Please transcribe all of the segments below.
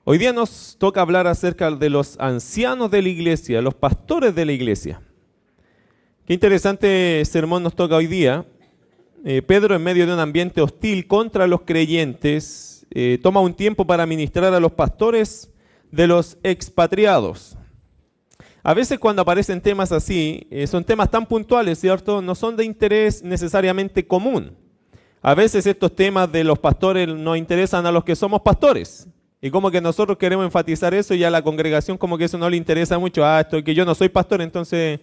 Hoy día nos toca hablar acerca de los ancianos de la iglesia, los pastores de la iglesia. Qué interesante sermón nos toca hoy día. Pedro, en medio de un ambiente hostil contra los creyentes, toma un tiempo para ministrar a los pastores de los expatriados. A veces cuando aparecen temas así, son temas tan puntuales, ¿cierto? No son de interés necesariamente común. A veces estos temas de los pastores nos interesan a los que somos pastores. Y como que nosotros queremos enfatizar eso y a la congregación como que eso no le interesa mucho. Esto que yo no soy pastor, entonces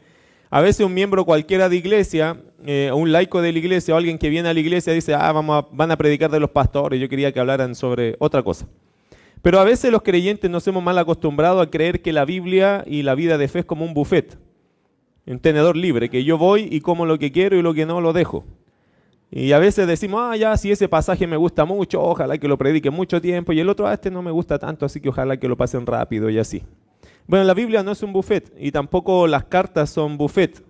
a veces un miembro cualquiera de iglesia, un laico de la iglesia o alguien que viene a la iglesia dice, van a predicar de los pastores, yo quería que hablaran sobre otra cosa. Pero a veces los creyentes nos hemos mal acostumbrado a creer que la Biblia y la vida de fe es como un buffet, un tenedor libre, que yo voy y como lo que quiero y lo que no lo dejo. Y a veces decimos, si ese pasaje me gusta mucho, ojalá que lo prediquen mucho tiempo, y el otro, este no me gusta tanto, así que ojalá que lo pasen rápido y así. Bueno, la Biblia no es un buffet, y tampoco las cartas son buffet.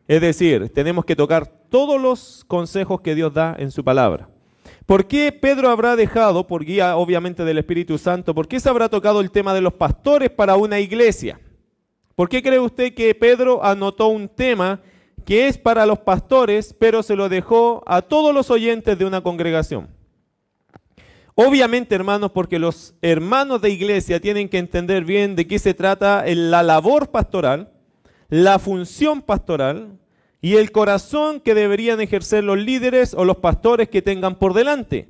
Es decir, tenemos que tocar todos los consejos que Dios da en su palabra. ¿Por qué Pedro habrá dejado, por guía obviamente del Espíritu Santo, por qué se habrá tocado el tema de los pastores para una iglesia? ¿Por qué cree usted que Pedro anotó un tema que es para los pastores, pero se lo dejó a todos los oyentes de una congregación? Obviamente, hermanos, porque los hermanos de iglesia tienen que entender bien de qué se trata la labor pastoral, la función pastoral y el corazón que deberían ejercer los líderes o los pastores que tengan por delante.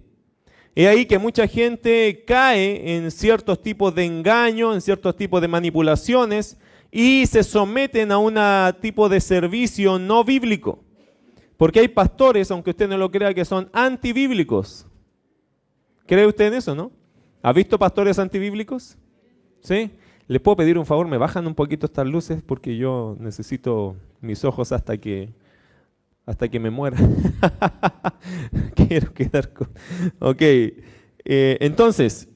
Es ahí que mucha gente cae en ciertos tipos de engaños, en ciertos tipos de manipulaciones, y se someten a un tipo de servicio no bíblico. Porque hay pastores, aunque usted no lo crea, que son antibíblicos. ¿Cree usted en eso, no? ¿Ha visto pastores antibíblicos? ¿Sí? ¿Les puedo pedir un favor? ¿Me bajan un poquito estas luces? Porque yo necesito mis ojos hasta que me muera. Quiero quedar con... Ok. Entonces...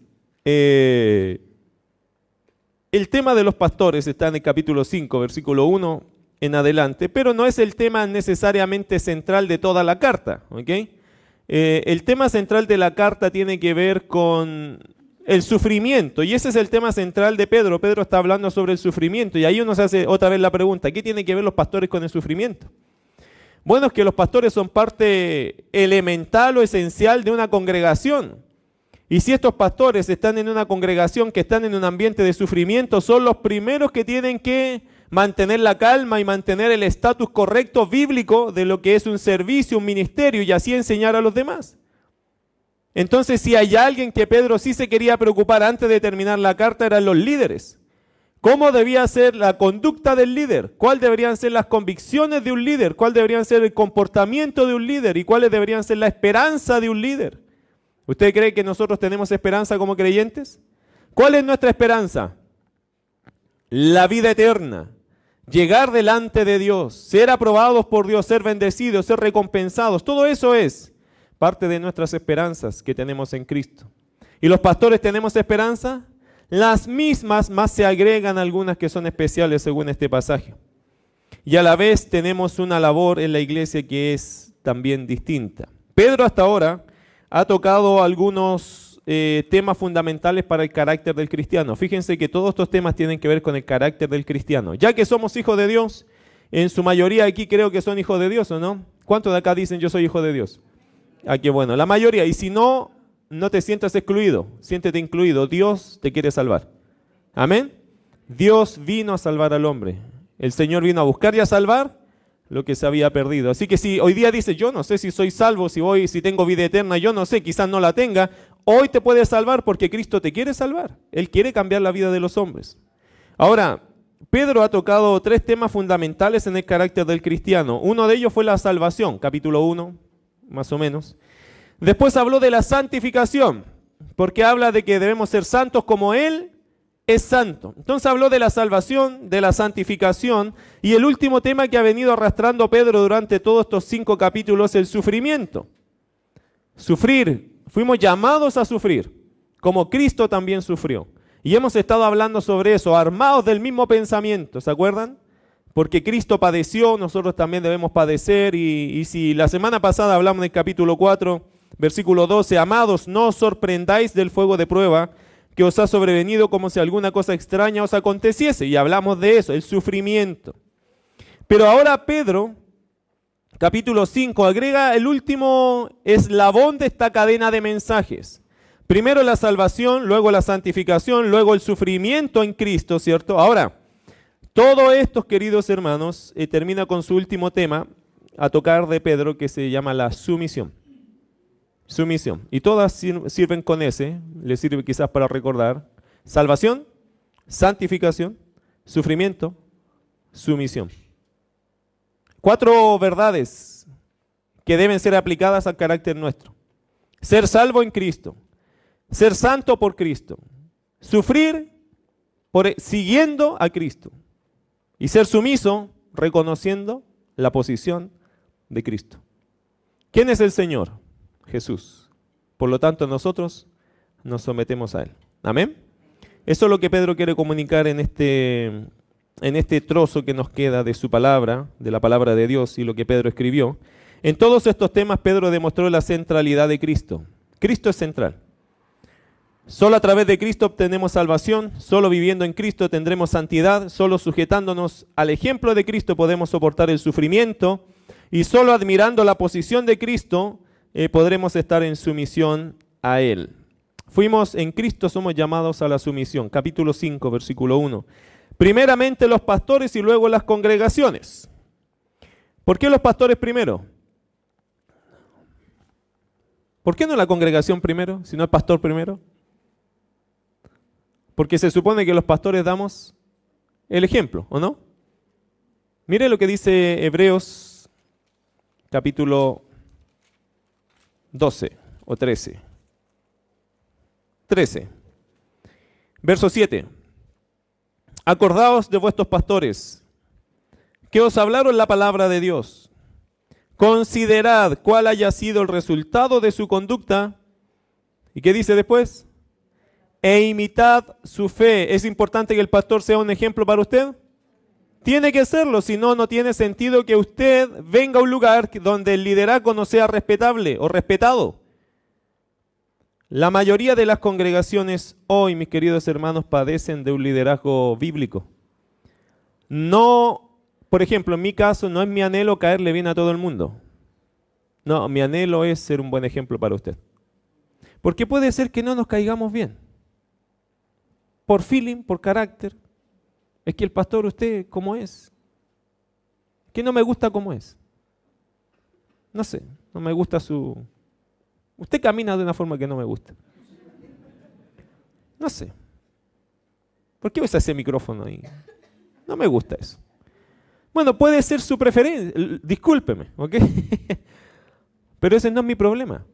el tema de los pastores está en el capítulo 5, versículo 1 en adelante, pero no es el tema necesariamente central de toda la carta, ¿ok? El tema central de la carta tiene que ver con el sufrimiento, y ese es el tema central de Pedro. Pedro está hablando sobre el sufrimiento, y ahí uno se hace otra vez la pregunta, ¿qué tiene que ver los pastores con el sufrimiento? Bueno, es que los pastores son parte elemental o esencial de una congregación. Y si estos pastores están en una congregación que están en un ambiente de sufrimiento, son los primeros que tienen que mantener la calma y mantener el estatus correcto bíblico de lo que es un servicio, un ministerio, y así enseñar a los demás. Entonces, si hay alguien que Pedro sí se quería preocupar antes de terminar la carta, eran los líderes. ¿Cómo debía ser la conducta del líder? ¿Cuáles deberían ser las convicciones de un líder? ¿Cuál deberían ser el comportamiento de un líder? ¿Y cuáles deberían ser la esperanza de un líder? ¿Usted cree que nosotros tenemos esperanza como creyentes? ¿Cuál es nuestra esperanza? La vida eterna, llegar delante de Dios, ser aprobados por Dios, ser bendecidos, ser recompensados. Todo eso es parte de nuestras esperanzas que tenemos en Cristo. ¿Y los pastores tenemos esperanza? Las mismas, más se agregan algunas que son especiales según este pasaje. Y a la vez tenemos una labor en la iglesia que es también distinta. Pedro hasta ahora ha tocado algunos temas fundamentales para el carácter del cristiano. Fíjense que todos estos temas tienen que ver con el carácter del cristiano. Ya que somos hijos de Dios, en su mayoría aquí creo que son hijos de Dios, ¿o no? ¿Cuántos de acá dicen yo soy hijo de Dios? Qué bueno, la mayoría. Y si no, no te sientas excluido, siéntete incluido. Dios te quiere salvar. Amén. Dios vino a salvar al hombre. El Señor vino a buscar y a salvar lo que se había perdido. Así que si hoy día dices, yo no sé si soy salvo, si tengo vida eterna, yo no sé, quizás no la tenga, hoy te puedes salvar porque Cristo te quiere salvar. Él quiere cambiar la vida de los hombres. Ahora, Pedro ha tocado 3 temas fundamentales en el carácter del cristiano. Uno de ellos fue la salvación, capítulo 1, más o menos. Después habló de la santificación, porque habla de que debemos ser santos como Él es santo. Entonces habló de la salvación, de la santificación, y el último tema que ha venido arrastrando Pedro durante todos estos 5 capítulos, el sufrimiento. Sufrir, fuimos llamados a sufrir, como Cristo también sufrió. Y hemos estado hablando sobre eso, armados del mismo pensamiento, ¿se acuerdan? Porque Cristo padeció, nosotros también debemos padecer, y si la semana pasada hablamos del capítulo 4, versículo 12, amados, no os sorprendáis del fuego de prueba, que os ha sobrevenido como si alguna cosa extraña os aconteciese. Y hablamos de eso, el sufrimiento. Pero ahora Pedro, capítulo 5, agrega el último eslabón de esta cadena de mensajes. Primero la salvación, luego la santificación, luego el sufrimiento en Cristo, ¿cierto? Ahora, todo esto, queridos hermanos, termina con su último tema a tocar de Pedro, que se llama la sumisión. Sumisión. Y todas sirven con ese, le sirve quizás para recordar. Salvación, santificación, sufrimiento, sumisión. 4 verdades que deben ser aplicadas al carácter nuestro. Ser salvo en Cristo, ser santo por Cristo, sufrir siguiendo a Cristo y ser sumiso reconociendo la posición de Cristo. ¿Quién es el Señor? Jesús. Por lo tanto, nosotros nos sometemos a Él. Amén. Eso es lo que Pedro quiere comunicar en este trozo que nos queda de su palabra, de la palabra de Dios y lo que Pedro escribió. En todos estos temas Pedro demostró la centralidad de Cristo. Cristo es central. Solo a través de Cristo obtenemos salvación, solo viviendo en Cristo tendremos santidad, solo sujetándonos al ejemplo de Cristo podemos soportar el sufrimiento y solo admirando la posición de Cristo podremos estar en sumisión a Él. Fuimos en Cristo, somos llamados a la sumisión. Capítulo 5, versículo 1. Primeramente los pastores y luego las congregaciones. ¿Por qué los pastores primero? ¿Por qué no la congregación primero, sino el pastor primero? Porque se supone que los pastores damos el ejemplo, ¿o no? Mire lo que dice Hebreos, capítulo 12 o 13. 13. Verso 7. Acordaos de vuestros pastores, que os hablaron la palabra de Dios. Considerad cuál haya sido el resultado de su conducta. ¿Y qué dice después? E imitad su fe. ¿Es importante que el pastor sea un ejemplo para usted? Tiene que serlo, si no, no tiene sentido que usted venga a un lugar donde el liderazgo no sea respetable o respetado. La mayoría de las congregaciones hoy, mis queridos hermanos, padecen de un liderazgo bíblico. No, por ejemplo, en mi caso, no es mi anhelo caerle bien a todo el mundo. No, mi anhelo es ser un buen ejemplo para usted. Porque puede ser que no nos caigamos bien. Por feeling, por carácter. Es que el pastor, usted, ¿cómo es? Que no me gusta cómo es. No sé, no me gusta su... Usted camina de una forma que no me gusta. No sé. ¿Por qué usa ese micrófono ahí? No me gusta eso. Bueno, puede ser su preferencia, discúlpeme, ¿ok? Pero ese no es mi problema.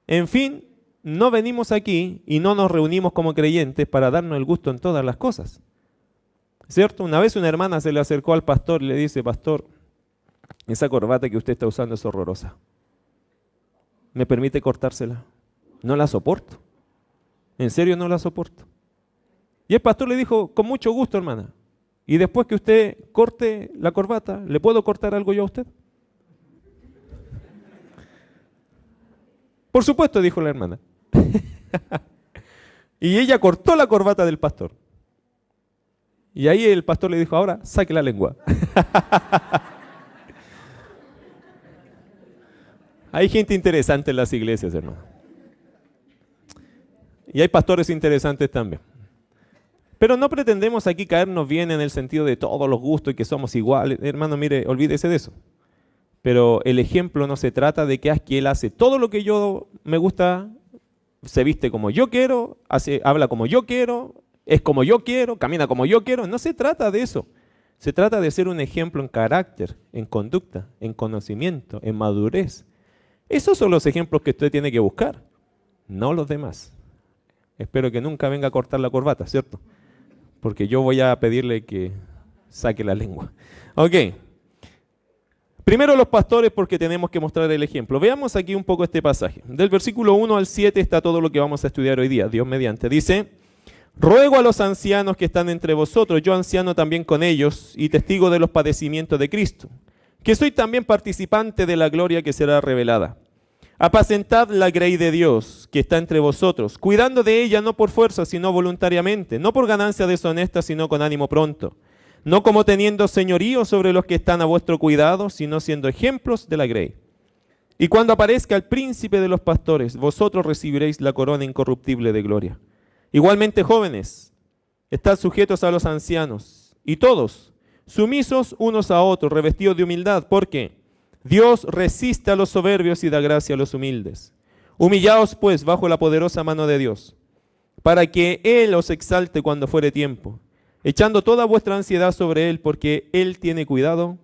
En fin, no venimos aquí y no nos reunimos como creyentes para darnos el gusto en todas las cosas. ¿Cierto? Una vez una hermana se le acercó al pastor y le dice, pastor, esa corbata que usted está usando es horrorosa. ¿Me permite cortársela? No la soporto. En serio no la soporto. Y el pastor le dijo, con mucho gusto, hermana. Y después que usted corte la corbata, ¿le puedo cortar algo yo a usted? Por supuesto, dijo la hermana. Y ella cortó la corbata del pastor. Y ahí el pastor le dijo, ahora saque la lengua. Hay gente interesante en las iglesias, hermano. Y hay pastores interesantes también. Pero no pretendemos aquí caernos bien en el sentido de todos los gustos y que somos iguales. Hermano, mire, olvídese de eso. Pero el ejemplo no se trata de que él hace todo lo que yo me gusta, se viste como yo quiero, habla como yo quiero, es como yo quiero, camina como yo quiero. No se trata de eso. Se trata de ser un ejemplo en carácter, en conducta, en conocimiento, en madurez. Esos son los ejemplos que usted tiene que buscar, no los demás. Espero que nunca venga a cortar la corbata, ¿cierto? Porque yo voy a pedirle que saque la lengua. Ok. Primero los pastores porque tenemos que mostrar el ejemplo. Veamos aquí un poco este pasaje. Del versículo 1 al 7 está todo lo que vamos a estudiar hoy día, Dios mediante. Dice, ruego a los ancianos que están entre vosotros, yo anciano también con ellos y testigo de los padecimientos de Cristo, que soy también participante de la gloria que será revelada. Apacentad la grey de Dios que está entre vosotros, cuidando de ella no por fuerza, sino voluntariamente, no por ganancia deshonesta, sino con ánimo pronto, no como teniendo señorío sobre los que están a vuestro cuidado, sino siendo ejemplos de la grey. Y cuando aparezca el príncipe de los pastores, vosotros recibiréis la corona incorruptible de gloria. Igualmente, jóvenes, estad sujetos a los ancianos, y todos, sumisos unos a otros, revestidos de humildad, porque Dios resiste a los soberbios y da gracia a los humildes. Humillaos pues bajo la poderosa mano de Dios, para que Él os exalte cuando fuere tiempo, echando toda vuestra ansiedad sobre Él, porque Él tiene cuidado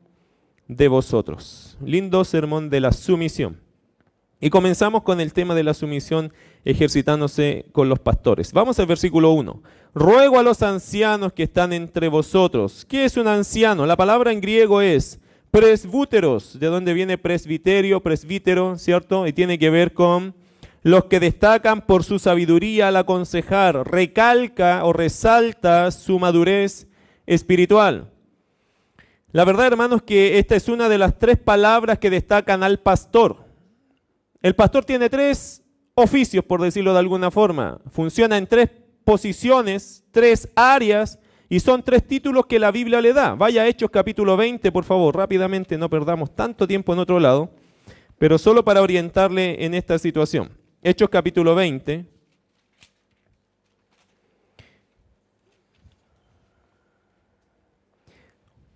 de vosotros. Lindo sermón de la sumisión. Y comenzamos con el tema de la sumisión ejercitándose con los pastores. Vamos al versículo 1. Ruego a los ancianos que están entre vosotros. ¿Qué es un anciano? La palabra en griego es presbúteros, de donde viene presbiterio, presbítero, ¿cierto? Y tiene que ver con los que destacan por su sabiduría al aconsejar, recalca o resalta su madurez espiritual. La verdad, hermanos, que esta es una de las 3 palabras que destacan al pastor. El pastor tiene 3 oficios, por decirlo de alguna forma. Funciona en 3 posiciones, 3 áreas, y son 3 títulos que la Biblia le da. Vaya a Hechos capítulo 20, por favor, rápidamente, no perdamos tanto tiempo en otro lado, pero solo para orientarle en esta situación. Hechos capítulo 20.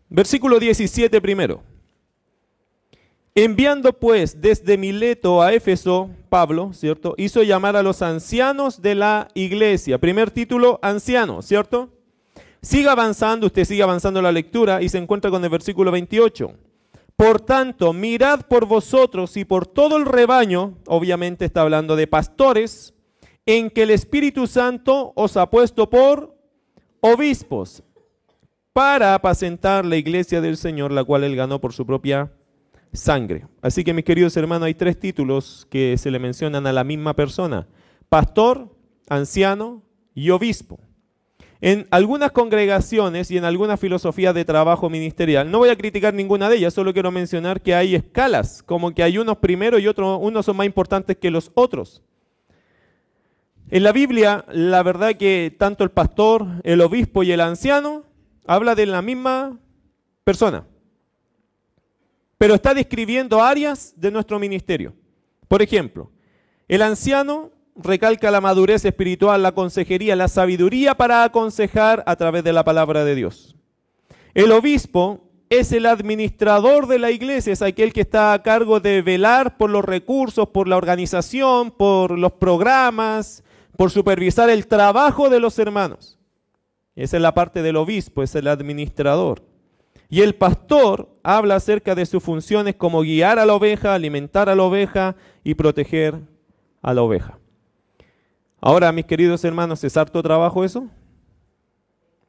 Versículo 17 primero. Enviando pues desde Mileto a Éfeso, Pablo, ¿cierto? Hizo llamar a los ancianos de la iglesia. Primer título, anciano, ¿cierto? Siga avanzando, usted sigue avanzando la lectura y se encuentra con el versículo 28. Por tanto, mirad por vosotros y por todo el rebaño, obviamente está hablando de pastores, en que el Espíritu Santo os ha puesto por obispos, para apacentar la iglesia del Señor, la cual Él ganó por su propia sangre. Así que, mis queridos hermanos, hay 3 títulos que se le mencionan a la misma persona: pastor, anciano y obispo. En algunas congregaciones y en algunas filosofías de trabajo ministerial, no voy a criticar ninguna de ellas, solo quiero mencionar que hay escalas, como que hay unos primero y unos son más importantes que los otros. En la Biblia, la verdad que tanto el pastor, el obispo y el anciano habla de la misma persona, pero está describiendo áreas de nuestro ministerio. Por ejemplo, el anciano recalca la madurez espiritual, la consejería, la sabiduría para aconsejar a través de la palabra de Dios. El obispo es el administrador de la iglesia, es aquel que está a cargo de velar por los recursos, por la organización, por los programas, por supervisar el trabajo de los hermanos. Esa es la parte del obispo, es el administrador. Y el pastor habla acerca de sus funciones como guiar a la oveja, alimentar a la oveja y proteger a la oveja. Ahora, mis queridos hermanos, ¿es harto trabajo eso?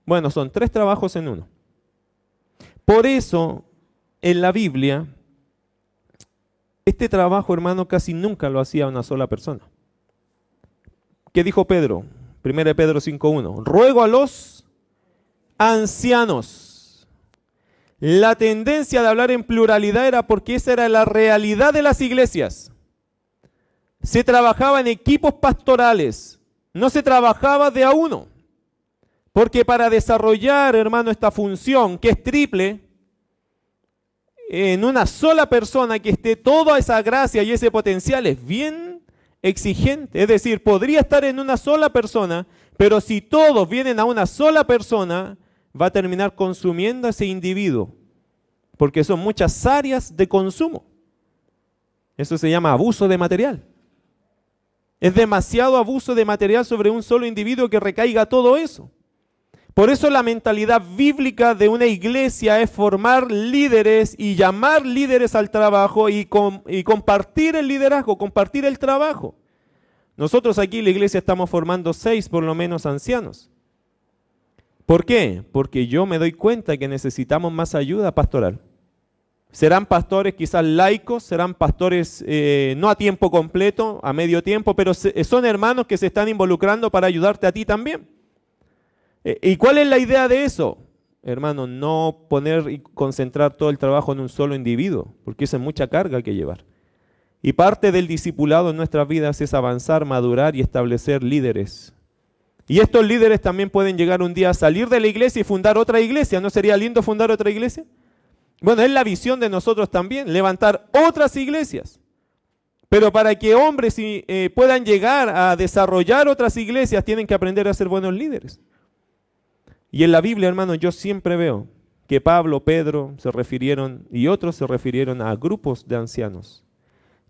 Bueno, son 3 trabajos en uno. Por eso, en la Biblia, este trabajo, hermano, casi nunca lo hacía una sola persona. ¿Qué dijo Pedro? 1 Pedro 5:1. Ruego a los ancianos. La tendencia de hablar en pluralidad era porque esa era la realidad de las iglesias. Se trabajaba en equipos pastorales, no se trabajaba de a uno. Porque para desarrollar, hermano, esta función que es triple, en una sola persona que esté toda esa gracia y ese potencial es bien exigente. Es decir, podría estar en una sola persona, pero si todos vienen a una sola persona, va a terminar consumiendo a ese individuo, porque son muchas áreas de consumo. Eso se llama abuso de material. Es demasiado abuso de material sobre un solo individuo que recaiga todo eso. Por eso la mentalidad bíblica de una iglesia es formar líderes y llamar líderes al trabajo y compartir el liderazgo, compartir el trabajo. Nosotros aquí en la iglesia estamos formando 6 por lo menos ancianos. ¿Por qué? Porque yo me doy cuenta que necesitamos más ayuda pastoral. Serán pastores quizás laicos, serán pastores no a tiempo completo, a medio tiempo, pero son hermanos que se están involucrando para ayudarte a ti también. ¿Y cuál es la idea de eso? Hermano, no poner y concentrar todo el trabajo en un solo individuo, porque eso es mucha carga que llevar. Y parte del discipulado en nuestras vidas es avanzar, madurar y establecer líderes. Y estos líderes también pueden llegar un día a salir de la iglesia y fundar otra iglesia. ¿No sería lindo fundar otra iglesia? Bueno, es la visión de nosotros también, levantar otras iglesias. Pero para que hombres puedan llegar a desarrollar otras iglesias, tienen que aprender a ser buenos líderes. Y en la Biblia, hermano, yo siempre veo que Pablo, Pedro se refirieron y otros se refirieron a grupos de ancianos.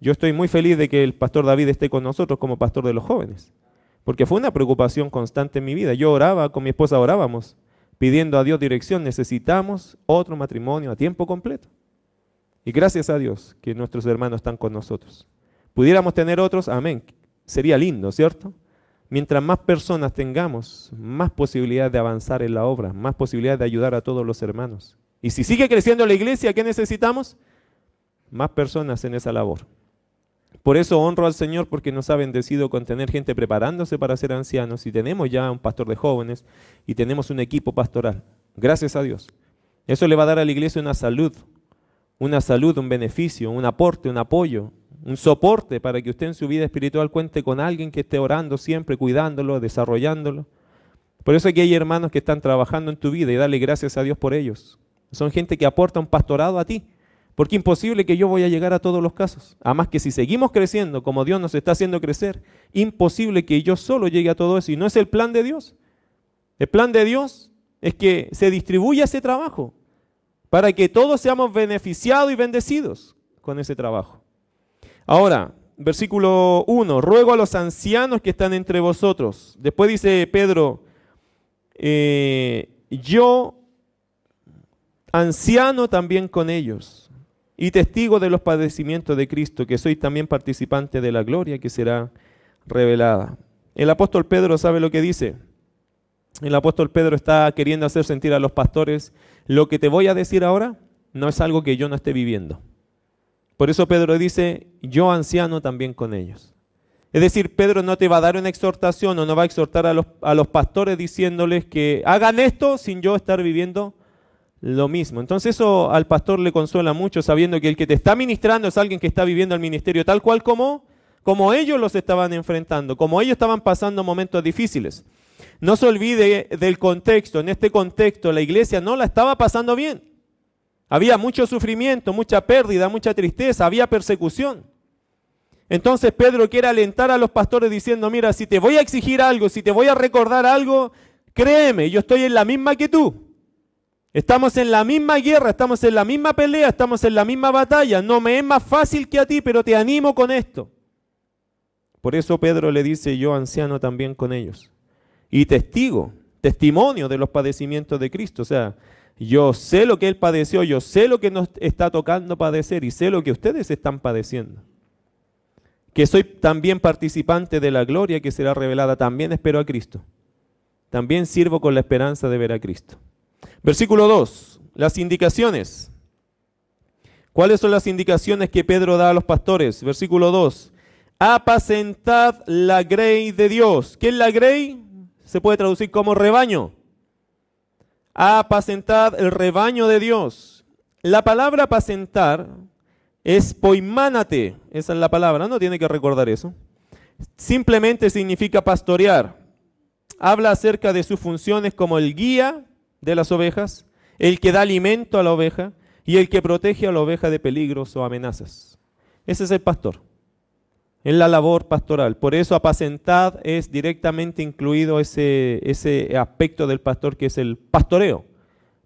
Yo estoy muy feliz de que el pastor David esté con nosotros como pastor de los jóvenes, porque fue una preocupación constante en mi vida. Yo oraba, con mi esposa orábamos, pidiendo a Dios dirección. Necesitamos otro matrimonio a tiempo completo. Y gracias a Dios que nuestros hermanos están con nosotros. Pudiéramos tener otros, amén. Sería lindo, ¿cierto? Mientras más personas tengamos, más posibilidades de avanzar en la obra, más posibilidades de ayudar a todos los hermanos. Y si sigue creciendo la iglesia, ¿qué necesitamos? Más personas en esa labor. Por eso honro al Señor, porque nos ha bendecido con tener gente preparándose para ser ancianos, y tenemos ya un pastor de jóvenes y tenemos un equipo pastoral. Gracias a Dios. Eso le va a dar a la iglesia una salud, un beneficio, un aporte, un apoyo, un soporte para que usted en su vida espiritual cuente con alguien que esté orando siempre, cuidándolo, desarrollándolo. Por eso aquí hay hermanos que están trabajando en tu vida y dale gracias a Dios por ellos. Son gente que aporta un pastorado a ti. Porque es imposible que yo voy a llegar a todos los casos. Además que si seguimos creciendo como Dios nos está haciendo crecer, imposible que yo solo llegue a todo eso. Y no es el plan de Dios. El plan de Dios es que se distribuya ese trabajo para que todos seamos beneficiados y bendecidos con ese trabajo. Ahora, versículo 1, ruego a los ancianos que están entre vosotros. Después dice Pedro, yo, anciano también con ellos, y testigo de los padecimientos de Cristo, que soy también participante de la gloria que será revelada. El apóstol Pedro sabe lo que dice. El apóstol Pedro está queriendo hacer sentir a los pastores, lo que te voy a decir ahora no es algo que yo no esté viviendo. Por eso Pedro dice, yo anciano también con ellos. Es decir, Pedro no te va a dar una exhortación o no va a exhortar a los pastores diciéndoles que hagan esto sin yo estar viviendo lo mismo. Entonces eso al pastor le consuela mucho, sabiendo que el que te está ministrando es alguien que está viviendo el ministerio tal cual como ellos los estaban enfrentando, como ellos estaban pasando momentos difíciles. No se olvide del contexto. En este contexto la iglesia no la estaba pasando bien. Había mucho sufrimiento, mucha pérdida, mucha tristeza, había persecución. Entonces Pedro quiere alentar a los pastores diciendo, mira, si te voy a exigir algo, si te voy a recordar algo, créeme, yo estoy en la misma que tú. Estamos en la misma guerra, estamos en la misma pelea, estamos en la misma batalla. No me es más fácil que a ti, pero te animo con esto. Por eso Pedro le dice, yo anciano también con ellos. Y testimonio de los padecimientos de Cristo. O sea, yo sé lo que Él padeció, yo sé lo que nos está tocando padecer y sé lo que ustedes están padeciendo. Que soy también participante de la gloria que será revelada. También espero a Cristo. También sirvo con la esperanza de ver a Cristo. Versículo 2, las indicaciones. ¿Cuáles son las indicaciones que Pedro da a los pastores? Versículo 2, apacentad la grey de Dios. ¿Qué es la grey? Se puede traducir como rebaño. Apacentad el rebaño de Dios. La palabra apacentar es poimánate, esa es la palabra, no tiene que recordar eso. Simplemente significa pastorear. Habla acerca de sus funciones como el guía de las ovejas, el que da alimento a la oveja y el que protege a la oveja de peligros o amenazas. Ese es el pastor, en la labor pastoral. Por eso apacentad es directamente incluido ese aspecto del pastor que es el pastoreo.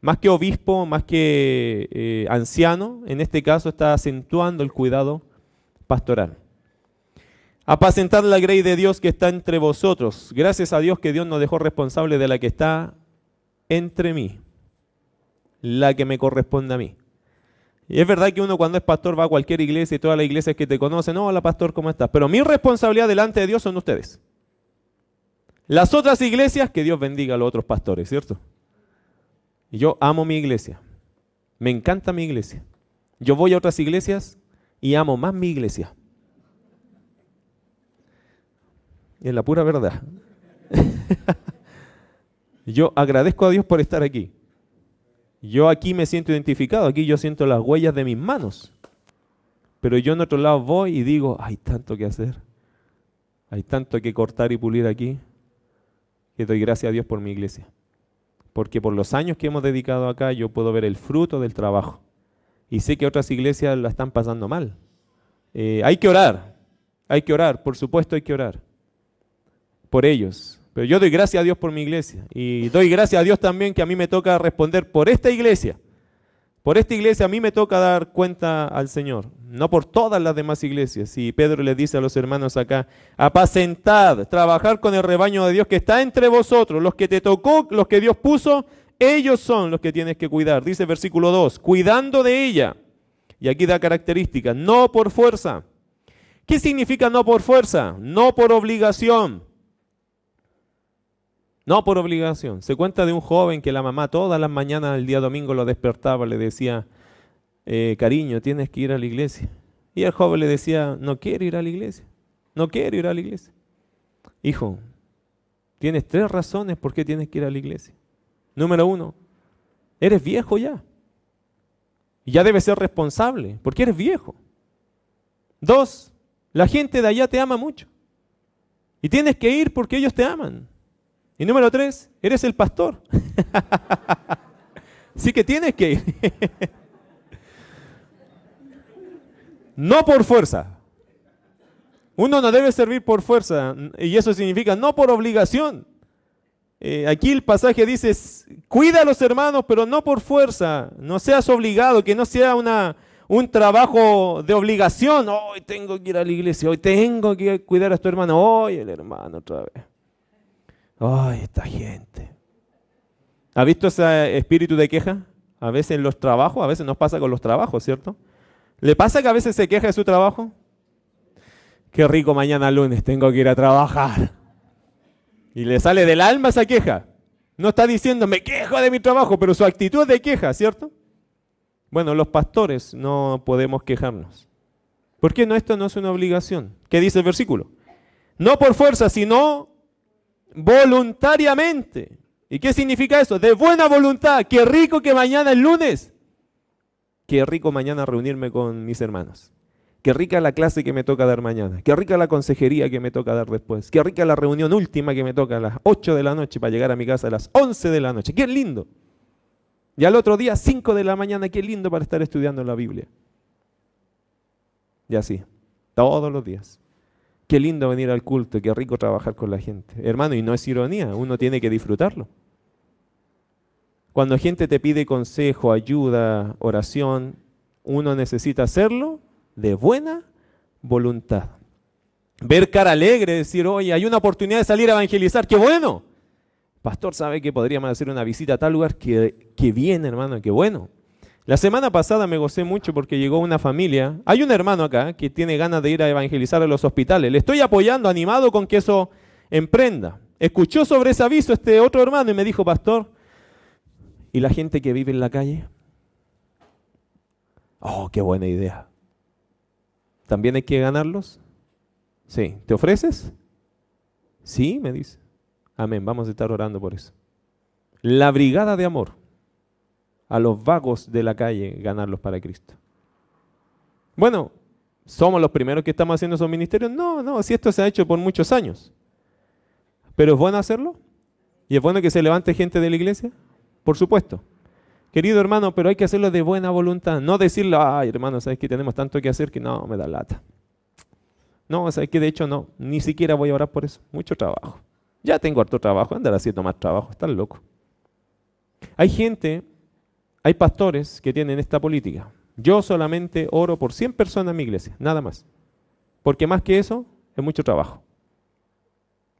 Más que obispo, más que anciano, en este caso está acentuando el cuidado pastoral. Apacentad la grey de Dios que está entre vosotros. Gracias a Dios que Dios nos dejó responsable de la que está entre mí, la que me corresponde a mí. Y es verdad que uno cuando es pastor va a cualquier iglesia y todas las iglesias que te conocen, no, hola pastor, ¿cómo estás? Pero mi responsabilidad delante de Dios son ustedes. Las otras iglesias, que Dios bendiga a los otros pastores, ¿cierto? Y yo amo mi iglesia, me encanta mi iglesia. Yo voy a otras iglesias y amo más mi iglesia. Y es la pura verdad. Yo agradezco a Dios por estar aquí. Yo aquí me siento identificado, aquí yo siento las huellas de mis manos. Pero yo en otro lado voy y digo, hay tanto que hacer, hay tanto que cortar y pulir aquí, que doy gracias a Dios por mi iglesia. Porque por los años que hemos dedicado acá, yo puedo ver el fruto del trabajo. Y sé que otras iglesias la están pasando mal. Hay que orar, por supuesto hay que orar por ellos. Pero yo doy gracias a Dios por mi iglesia. Y doy gracias a Dios también que a mí me toca responder por esta iglesia. Por esta iglesia a mí me toca dar cuenta al Señor, no por todas las demás iglesias. Y Pedro les dice a los hermanos acá, apacentad, trabajar con el rebaño de Dios que está entre vosotros, los que te tocó, los que Dios puso, ellos son los que tienes que cuidar. Dice versículo 2, cuidando de ella. Y aquí da características, no por fuerza. ¿Qué significa no por fuerza? No por obligación. No por obligación. Se cuenta de un joven que la mamá todas las mañanas el día domingo lo despertaba, le decía, cariño, tienes que ir a la iglesia. Y el joven le decía, no quiero ir a la iglesia, no quiero ir a la iglesia. Hijo, tienes 3 razones por qué tienes que ir a la iglesia. Número 1, eres viejo ya. Y ya debes ser responsable, porque eres viejo. 2, la gente de allá te ama mucho. Y tienes que ir porque ellos te aman. Y número 3, eres el pastor. Así que tienes que ir. No por fuerza. Uno no debe servir por fuerza. Y eso significa no por obligación. Aquí el pasaje dice, cuida a los hermanos, pero no por fuerza. No seas obligado, que no sea un trabajo de obligación. Hoy tengo que ir a la iglesia, hoy tengo que cuidar a tu hermano. Hoy el hermano otra vez. Ay, esta gente. ¿Ha visto ese espíritu de queja? A veces en los trabajos, a veces nos pasa con los trabajos, ¿cierto? ¿Le pasa que a veces se queja de su trabajo? Qué rico mañana lunes, tengo que ir a trabajar. Y le sale del alma esa queja. No está diciendo, me quejo de mi trabajo, pero su actitud es de queja, ¿cierto? Bueno, los pastores no podemos quejarnos. ¿Por qué no? Esto no es una obligación. ¿Qué dice el versículo? No por fuerza, sino voluntariamente. ¿Y qué significa eso? De buena voluntad. Qué rico que mañana es lunes. Qué rico mañana reunirme con mis hermanos. Qué rica la clase que me toca dar mañana. Qué rica la consejería que me toca dar después. Qué rica la reunión última que me toca a las 8 de la noche para llegar a mi casa a las 11 de la noche. Qué lindo. Y al otro día, 5 de la mañana, qué lindo para estar estudiando la Biblia. Y así, todos los días. Qué lindo venir al culto, qué rico trabajar con la gente. Hermano, y no es ironía, uno tiene que disfrutarlo. Cuando gente te pide consejo, ayuda, oración, uno necesita hacerlo de buena voluntad. Ver cara alegre, decir, oye, hay una oportunidad de salir a evangelizar, ¡qué bueno! Pastor, ¿sabe que podríamos hacer una visita a tal lugar? ¡Qué bien, hermano, qué bueno! La semana pasada me gocé mucho porque llegó una familia. Hay un hermano acá que tiene ganas de ir a evangelizar a los hospitales. Le estoy apoyando, animado con que eso emprenda. Escuchó sobre ese aviso este otro hermano y me dijo, pastor, ¿y la gente que vive en la calle? Oh, qué buena idea. ¿También hay que ganarlos? Sí. ¿Te ofreces? Sí, me dice. Amén, vamos a estar orando por eso. La brigada de amor. A los vagos de la calle, ganarlos para Cristo. Bueno, ¿somos los primeros que estamos haciendo esos ministerios? No, si esto se ha hecho por muchos años. ¿Pero es bueno hacerlo? ¿Y es bueno que se levante gente de la iglesia? Por supuesto. Querido hermano, pero hay que hacerlo de buena voluntad. No decirle, ay hermano, ¿sabes que tenemos tanto que hacer que no, me da lata? No, ¿sabes que de hecho no? Ni siquiera voy a orar por eso. Mucho trabajo. Ya tengo harto trabajo, andar haciendo más trabajo. Están locos. Hay pastores que tienen esta política. Yo solamente oro por 100 personas en mi iglesia, nada más. Porque más que eso, es mucho trabajo.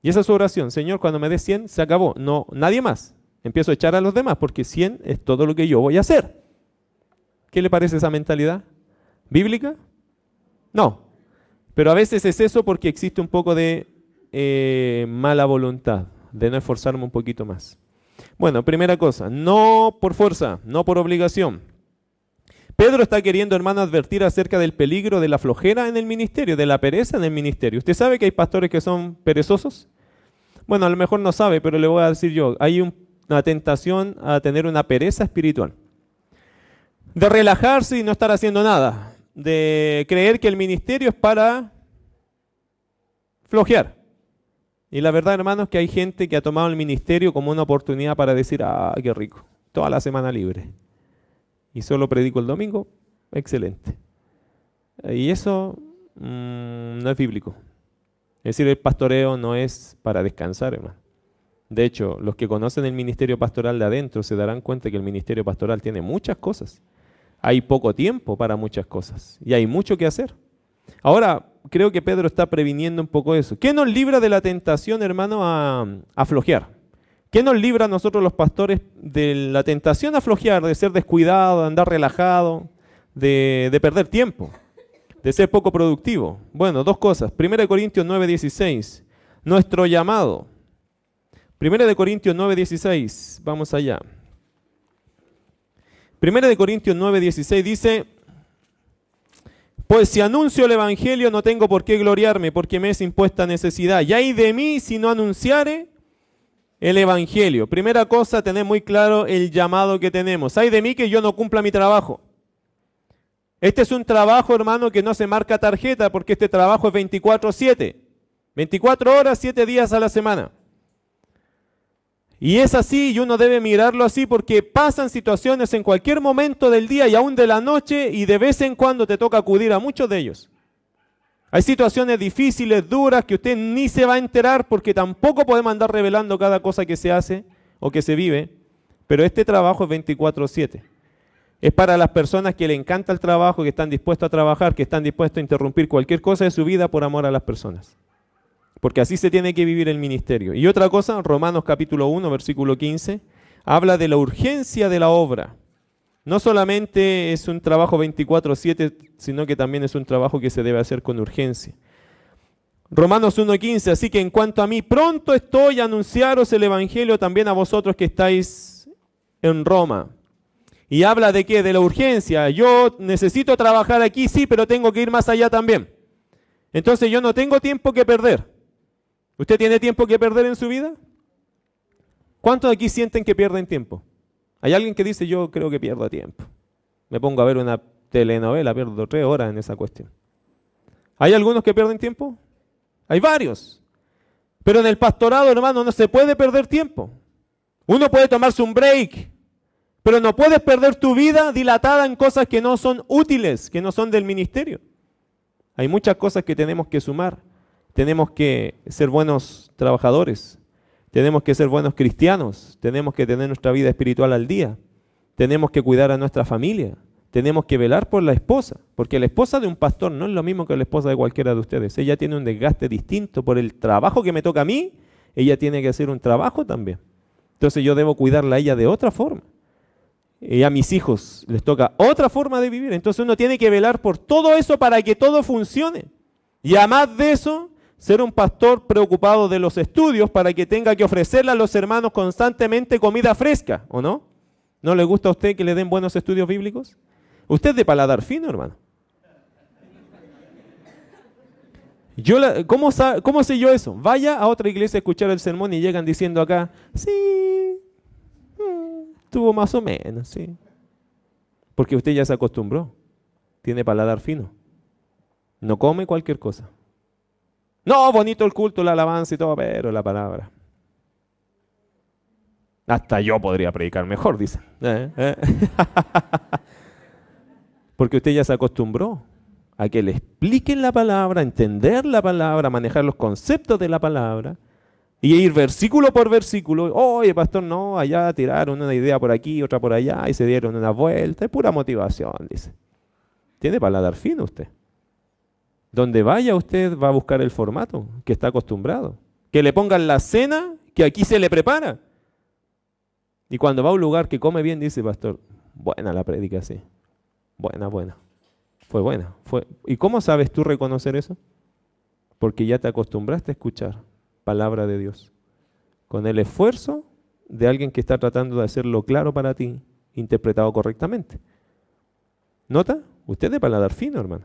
Y esa es su oración. Señor, cuando me des 100, se acabó. No, nadie más. Empiezo a echar a los demás porque 100 es todo lo que yo voy a hacer. ¿Qué le parece esa mentalidad? ¿Bíblica? No. Pero a veces es eso porque existe un poco de mala voluntad, de no esforzarme un poquito más. Bueno, primera cosa, no por fuerza, no por obligación. Pedro está queriendo, hermano, advertir acerca del peligro de la flojera en el ministerio, de la pereza en el ministerio. ¿Usted sabe que hay pastores que son perezosos? Bueno, a lo mejor no sabe, pero le voy a decir yo, hay una tentación a tener una pereza espiritual. De relajarse y no estar haciendo nada. de creer que el ministerio es para flojear. Y la verdad, hermanos, es que hay gente que ha tomado el ministerio como una oportunidad para decir, ah, qué rico, toda la semana libre. Y solo predico el domingo, excelente. Y eso no es bíblico. Es decir, el pastoreo no es para descansar, hermano. De hecho, los que conocen el ministerio pastoral de adentro se darán cuenta que el ministerio pastoral tiene muchas cosas. Hay poco tiempo para muchas cosas y hay mucho que hacer. Ahora, creo que Pedro está previniendo un poco eso. ¿Qué nos libra de la tentación, hermano, a flojear? ¿Qué nos libra a nosotros los pastores de la tentación a flojear, de ser descuidado, de andar relajado, de perder tiempo, de ser poco productivo? Bueno, dos cosas. 1 Corintios 9:16, nuestro llamado. 1 Corintios 9:16, vamos allá. 1 Corintios 9:16 dice, pues si anuncio el evangelio no tengo por qué gloriarme, porque me es impuesta necesidad. Y ay de mí si no anunciare el evangelio. Primera cosa, tener muy claro el llamado que tenemos. Ay de mí que yo no cumpla mi trabajo. Este es un trabajo, hermano, que no se marca tarjeta, porque este trabajo es 24/7. 24 horas, 7 días a la semana. Y es así, y uno debe mirarlo así, porque pasan situaciones en cualquier momento del día y aún de la noche, y de vez en cuando te toca acudir a muchos de ellos. Hay situaciones difíciles, duras, que usted ni se va a enterar, porque tampoco podemos andar revelando cada cosa que se hace o que se vive, pero este trabajo es 24/7. Es para las personas que le encanta el trabajo, que están dispuestos a trabajar, que están dispuestos a interrumpir cualquier cosa de su vida por amor a las personas. Porque así se tiene que vivir el ministerio. Y otra cosa, Romanos capítulo 1, versículo 15, habla de la urgencia de la obra. No solamente es un trabajo 24/7, sino que también es un trabajo que se debe hacer con urgencia. Romanos 1:15, así que en cuanto a mí, pronto estoy a anunciaros el evangelio también a vosotros que estáis en Roma. Y habla de qué, de la urgencia. Yo necesito trabajar aquí, sí, pero tengo que ir más allá también. Entonces yo no tengo tiempo que perder. ¿Usted tiene tiempo que perder en su vida? ¿Cuántos de aquí sienten que pierden tiempo? Hay alguien que dice, yo creo que pierdo tiempo. Me pongo a ver una telenovela, pierdo 3 horas en esa cuestión. ¿Hay algunos que pierden tiempo? Hay varios. Pero en el pastorado, hermano, no se puede perder tiempo. Uno puede tomarse un break, pero no puedes perder tu vida dilatada en cosas que no son útiles, que no son del ministerio. Hay muchas cosas que tenemos que sumar. Tenemos que ser buenos trabajadores, tenemos que ser buenos cristianos, tenemos que tener nuestra vida espiritual al día, tenemos que cuidar a nuestra familia, tenemos que velar por la esposa, porque la esposa de un pastor no es lo mismo que la esposa de cualquiera de ustedes. Ella tiene un desgaste distinto por el trabajo que me toca a mí, ella tiene que hacer un trabajo también. Entonces yo debo cuidarla a ella de otra forma. Y a mis hijos les toca otra forma de vivir. Entonces uno tiene que velar por todo eso para que todo funcione. Y además de eso, ser un pastor preocupado de los estudios para que tenga que ofrecerle a los hermanos constantemente comida fresca, ¿o no? ¿No le gusta a usted que le den buenos estudios bíblicos? Usted es de paladar fino, hermano. ¿Cómo sé yo eso? Vaya a otra iglesia a escuchar el sermón y llegan diciendo acá, sí, estuvo más o menos, sí. Porque usted ya se acostumbró, tiene paladar fino. No come cualquier cosa. No, bonito el culto, la alabanza y todo, pero la palabra. Hasta yo podría predicar mejor, dice. Porque usted ya se acostumbró a que le expliquen la palabra, a entender la palabra, a manejar los conceptos de la palabra y ir versículo por versículo. Oye, pastor, no, allá tiraron una idea por aquí, otra por allá y se dieron una vuelta. Es pura motivación, dice. Tiene paladar fino usted. Donde vaya usted va a buscar el formato que está acostumbrado. Que le pongan la cena que aquí se le prepara. Y cuando va a un lugar que come bien, dice, pastor, buena la prédica, sí. Buena. Fue buena. ¿Y cómo sabes tú reconocer eso? Porque ya te acostumbraste a escuchar palabra de Dios. Con el esfuerzo de alguien que está tratando de hacerlo claro para ti, interpretado correctamente. ¿Nota? Usted es de paladar fino, hermano.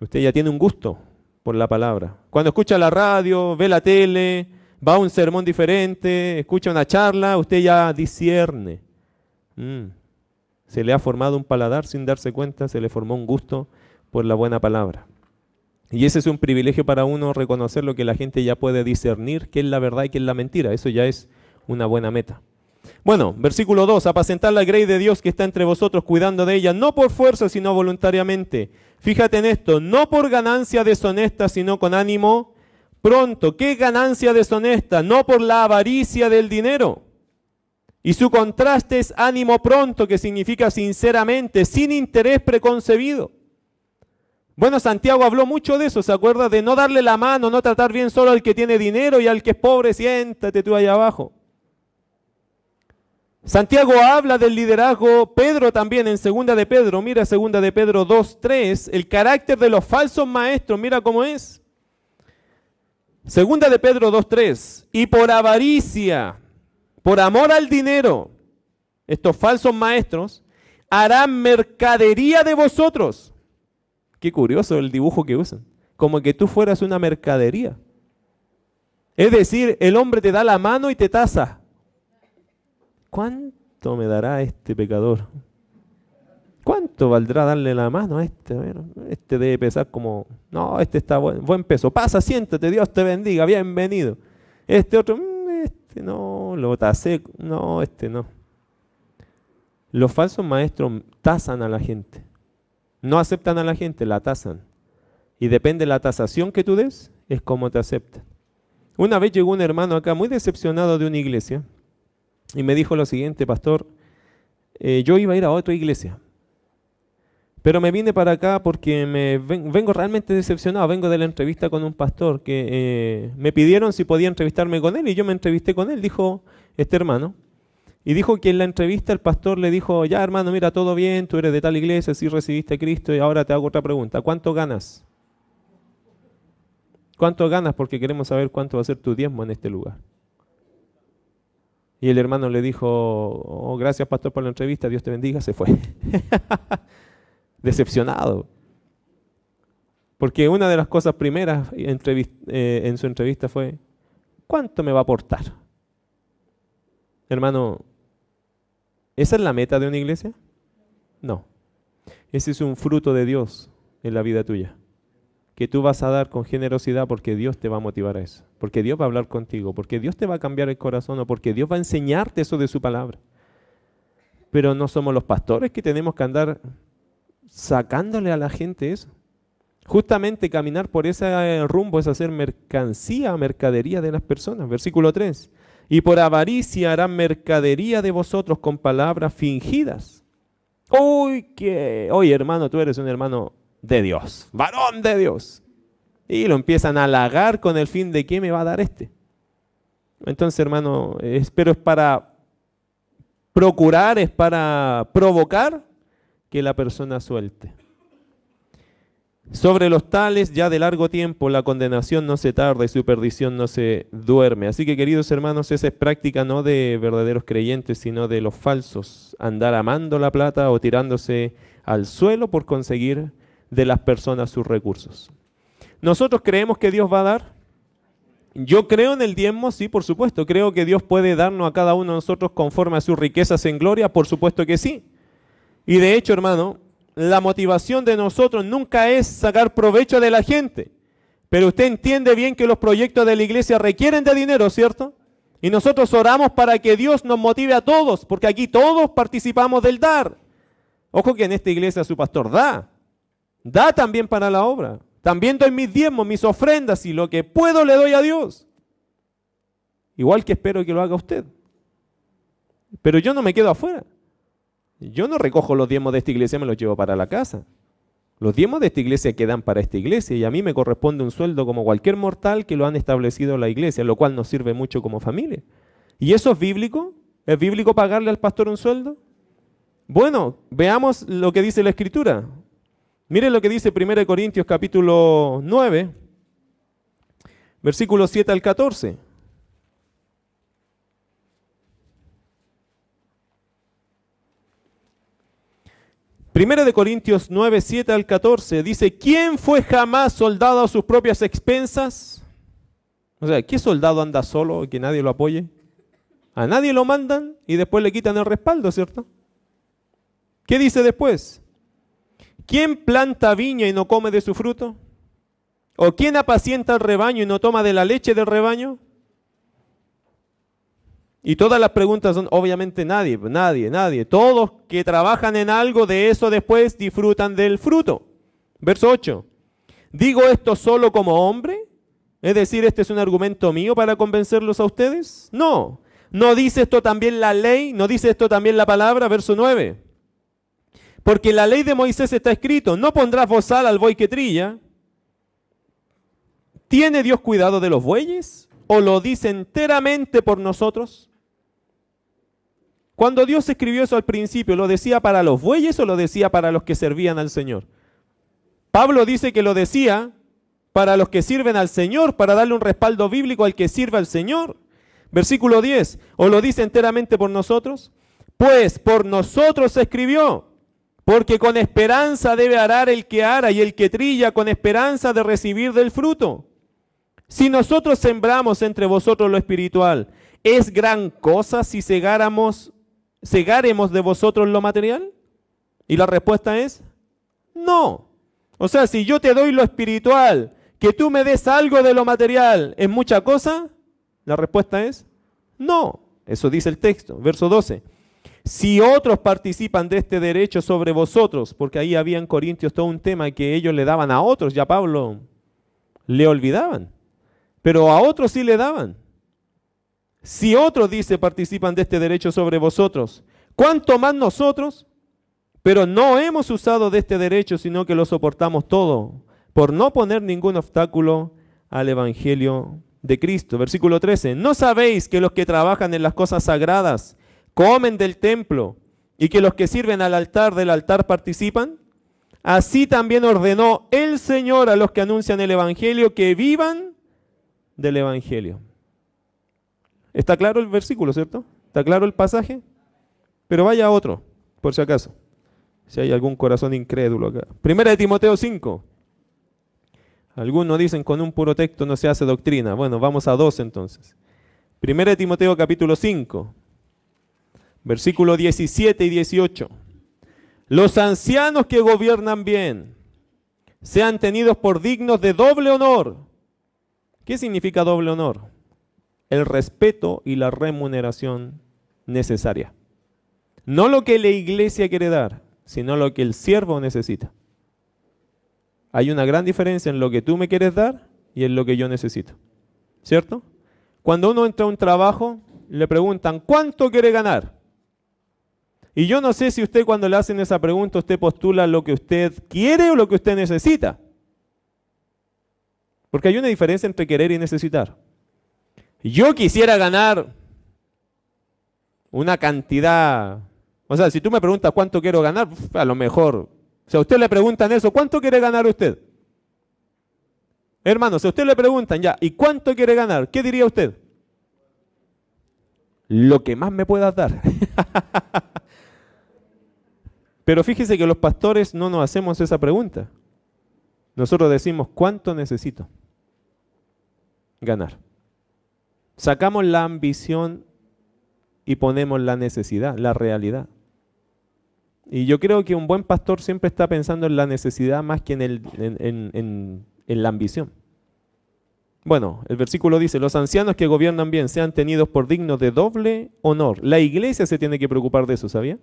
Usted ya tiene un gusto por la palabra. Cuando escucha la radio, ve la tele, va a un sermón diferente, escucha una charla, usted ya discierne. Se le ha formado un paladar sin darse cuenta, se le formó un gusto por la buena palabra. Y ese es un privilegio para uno, reconocer lo que la gente ya puede discernir, qué es la verdad y qué es la mentira. Eso ya es una buena meta. Bueno, versículo 2, apacentad la grey de Dios que está entre vosotros, cuidando de ella, no por fuerza, sino voluntariamente. Fíjate en esto, no por ganancia deshonesta, sino con ánimo pronto. ¿Qué ganancia deshonesta? No por la avaricia del dinero. Y su contraste es ánimo pronto, que significa sinceramente, sin interés preconcebido. Bueno, Santiago habló mucho de eso, ¿se acuerda? De no darle la mano, no tratar bien solo al que tiene dinero y al que es pobre, siéntate tú allá abajo. Santiago habla del liderazgo, Pedro también en 2 de Pedro, mira 2 de Pedro 2:3, el carácter de los falsos maestros, mira cómo es. 2 de Pedro 2:3, y por avaricia, por amor al dinero, estos falsos maestros harán mercadería de vosotros. Qué curioso el dibujo que usan, como que tú fueras una mercadería. Es decir, el hombre te da la mano y te tasa. ¿Cuánto me dará este pecador? ¿Cuánto valdrá darle la mano a este? Bueno, este debe pesar como, no, este está buen peso. Pasa, siéntate, Dios te bendiga, bienvenido. Este otro, este no, lo tasé, no, este no. Los falsos maestros tasan a la gente. No aceptan a la gente, la tasan. Y depende de la tasación que tú des, es como te aceptan. Una vez llegó un hermano acá muy decepcionado de una iglesia y me dijo lo siguiente: pastor, yo iba a ir a otra iglesia, pero me vine para acá porque vengo realmente decepcionado. Vengo de la entrevista con un pastor que me pidieron si podía entrevistarme con él y yo me entrevisté con él, dijo este hermano. Y dijo que en la entrevista el pastor le dijo: ya hermano, mira, todo bien, tú eres de tal iglesia, sí recibiste a Cristo, y ahora te hago otra pregunta. ¿Cuánto ganas? ¿Cuánto ganas? Porque queremos saber cuánto va a ser tu diezmo en este lugar. Y el hermano le dijo: oh, gracias pastor por la entrevista, Dios te bendiga, se fue. Decepcionado. Porque una de las cosas primeras en su entrevista fue: ¿cuánto me va a aportar? Hermano, ¿esa es la meta de una iglesia? No. Ese es un fruto de Dios en la vida tuya, que tú vas a dar con generosidad porque Dios te va a motivar a eso, porque Dios va a hablar contigo, porque Dios te va a cambiar el corazón o porque Dios va a enseñarte eso de su palabra. Pero no somos los pastores que tenemos que andar sacándole a la gente eso. Justamente caminar por ese rumbo es hacer mercancía, mercadería de las personas. Versículo 3. Y por avaricia harán mercadería de vosotros con palabras fingidas. Oye hermano, tú eres un hermano de Dios, varón de Dios. Y lo empiezan a halagar con el fin de: ¿qué me va a dar este? Entonces, hermano, pero es para procurar, es para provocar que la persona suelte. Sobre los tales, ya de largo tiempo, la condenación no se tarda y su perdición no se duerme. Así que, queridos hermanos, esa es práctica no de verdaderos creyentes, sino de los falsos. Andar amando la plata o tirándose al suelo por conseguir de las personas sus recursos. ¿Nosotros creemos que Dios va a dar? Yo creo en el diezmo, sí, por supuesto. Creo que Dios puede darnos a cada uno de nosotros conforme a sus riquezas en gloria, por supuesto que sí. Y de hecho, hermano, la motivación de nosotros nunca es sacar provecho de la gente. Pero usted entiende bien que los proyectos de la iglesia requieren de dinero, ¿cierto? Y nosotros oramos para que Dios nos motive a todos, porque aquí todos participamos del dar. Ojo que en esta iglesia su pastor da también para la obra. También doy mis diezmos, mis ofrendas, y lo que puedo le doy a Dios. Igual que espero que lo haga usted. Pero yo no me quedo afuera. Yo no recojo los diezmos de esta iglesia y me los llevo para la casa. Los diezmos de esta iglesia quedan para esta iglesia y a mí me corresponde un sueldo como cualquier mortal que lo han establecido la iglesia, lo cual nos sirve mucho como familia. ¿Y eso es bíblico? ¿Es bíblico pagarle al pastor un sueldo? Bueno, veamos lo que dice la Escritura. Miren lo que dice 1 Corintios capítulo 9, versículos 7 al 14. Primera de Corintios 9, 7 al 14 dice: ¿quién fue jamás soldado a sus propias expensas? O sea, ¿qué soldado anda solo y que nadie lo apoye? A nadie lo mandan y después le quitan el respaldo, ¿cierto? ¿Qué dice después? ¿Quién planta viña y no come de su fruto? ¿O quién apacienta el rebaño y no toma de la leche del rebaño? Y todas las preguntas son, obviamente nadie, nadie, nadie. Todos que trabajan en algo, de eso después disfrutan del fruto. Verso 8. ¿Digo esto solo como hombre? Es decir, ¿este es un argumento mío para convencerlos a ustedes? No. ¿No dice esto también la ley? ¿No dice esto también la palabra? Verso 9. Porque en la ley de Moisés está escrito, no pondrás bozal al buey que trilla. ¿Tiene Dios cuidado de los bueyes? ¿O lo dice enteramente por nosotros? Cuando Dios escribió eso al principio, ¿lo decía para los bueyes o lo decía para los que servían al Señor? Pablo dice que lo decía para los que sirven al Señor, para darle un respaldo bíblico al que sirve al Señor. Versículo 10, ¿o lo dice enteramente por nosotros? Pues por nosotros se escribió, porque con esperanza debe arar el que ara y el que trilla con esperanza de recibir del fruto. Si nosotros sembramos entre vosotros lo espiritual, ¿es gran cosa si segáremos de vosotros lo material? Y la respuesta es, no. O sea, si yo te doy lo espiritual, que tú me des algo de lo material, ¿es mucha cosa? La respuesta es, no. Eso dice el texto, verso 12. Si otros participan de este derecho sobre vosotros, porque ahí había en Corintios todo un tema que ellos le daban a otros, ya Pablo le olvidaban, pero a otros sí le daban. Si otros, dice, participan de este derecho sobre vosotros, ¿cuánto más nosotros? Pero no hemos usado de este derecho, sino que lo soportamos todo, por no poner ningún obstáculo al evangelio de Cristo. Versículo 13. ¿No sabéis que los que trabajan en las cosas sagradas comen del templo y que los que sirven al altar del altar participan? Así también ordenó el Señor a los que anuncian el evangelio que vivan del evangelio. ¿Está claro el versículo, cierto? ¿Está claro el pasaje? Pero vaya a otro, por si acaso. Si hay algún corazón incrédulo acá. Primera de Timoteo 5. Algunos dicen con un puro texto no se hace doctrina. Bueno, vamos a dos entonces. Primera de Timoteo capítulo 5. Versículo 17 y 18. Los ancianos que gobiernan bien sean tenidos por dignos de doble honor. ¿Qué significa doble honor? El respeto y la remuneración necesaria. No lo que la iglesia quiere dar, sino lo que el siervo necesita. Hay una gran diferencia en lo que tú me quieres dar y en lo que yo necesito. ¿Cierto? Cuando uno entra a un trabajo, le preguntan, ¿cuánto quiere ganar? Y yo no sé si usted cuando le hacen esa pregunta, usted postula lo que usted quiere o lo que usted necesita. Porque hay una diferencia entre querer y necesitar. Yo quisiera ganar una cantidad, o sea, si tú me preguntas cuánto quiero ganar, a lo mejor, o sea, a usted le preguntan eso, ¿cuánto quiere ganar usted? Hermano, si a usted le preguntan ya, ¿y cuánto quiere ganar? ¿Qué diría usted? Lo que más me puedas dar. Pero fíjese que los pastores no nos hacemos esa pregunta. Nosotros decimos, ¿cuánto necesito ganar? Sacamos la ambición y ponemos la necesidad, la realidad. Y yo creo que un buen pastor siempre está pensando en la necesidad más que en la ambición. Bueno, el versículo dice, los ancianos que gobiernan bien sean tenidos por dignos de doble honor. La iglesia se tiene que preocupar de eso, ¿sabía?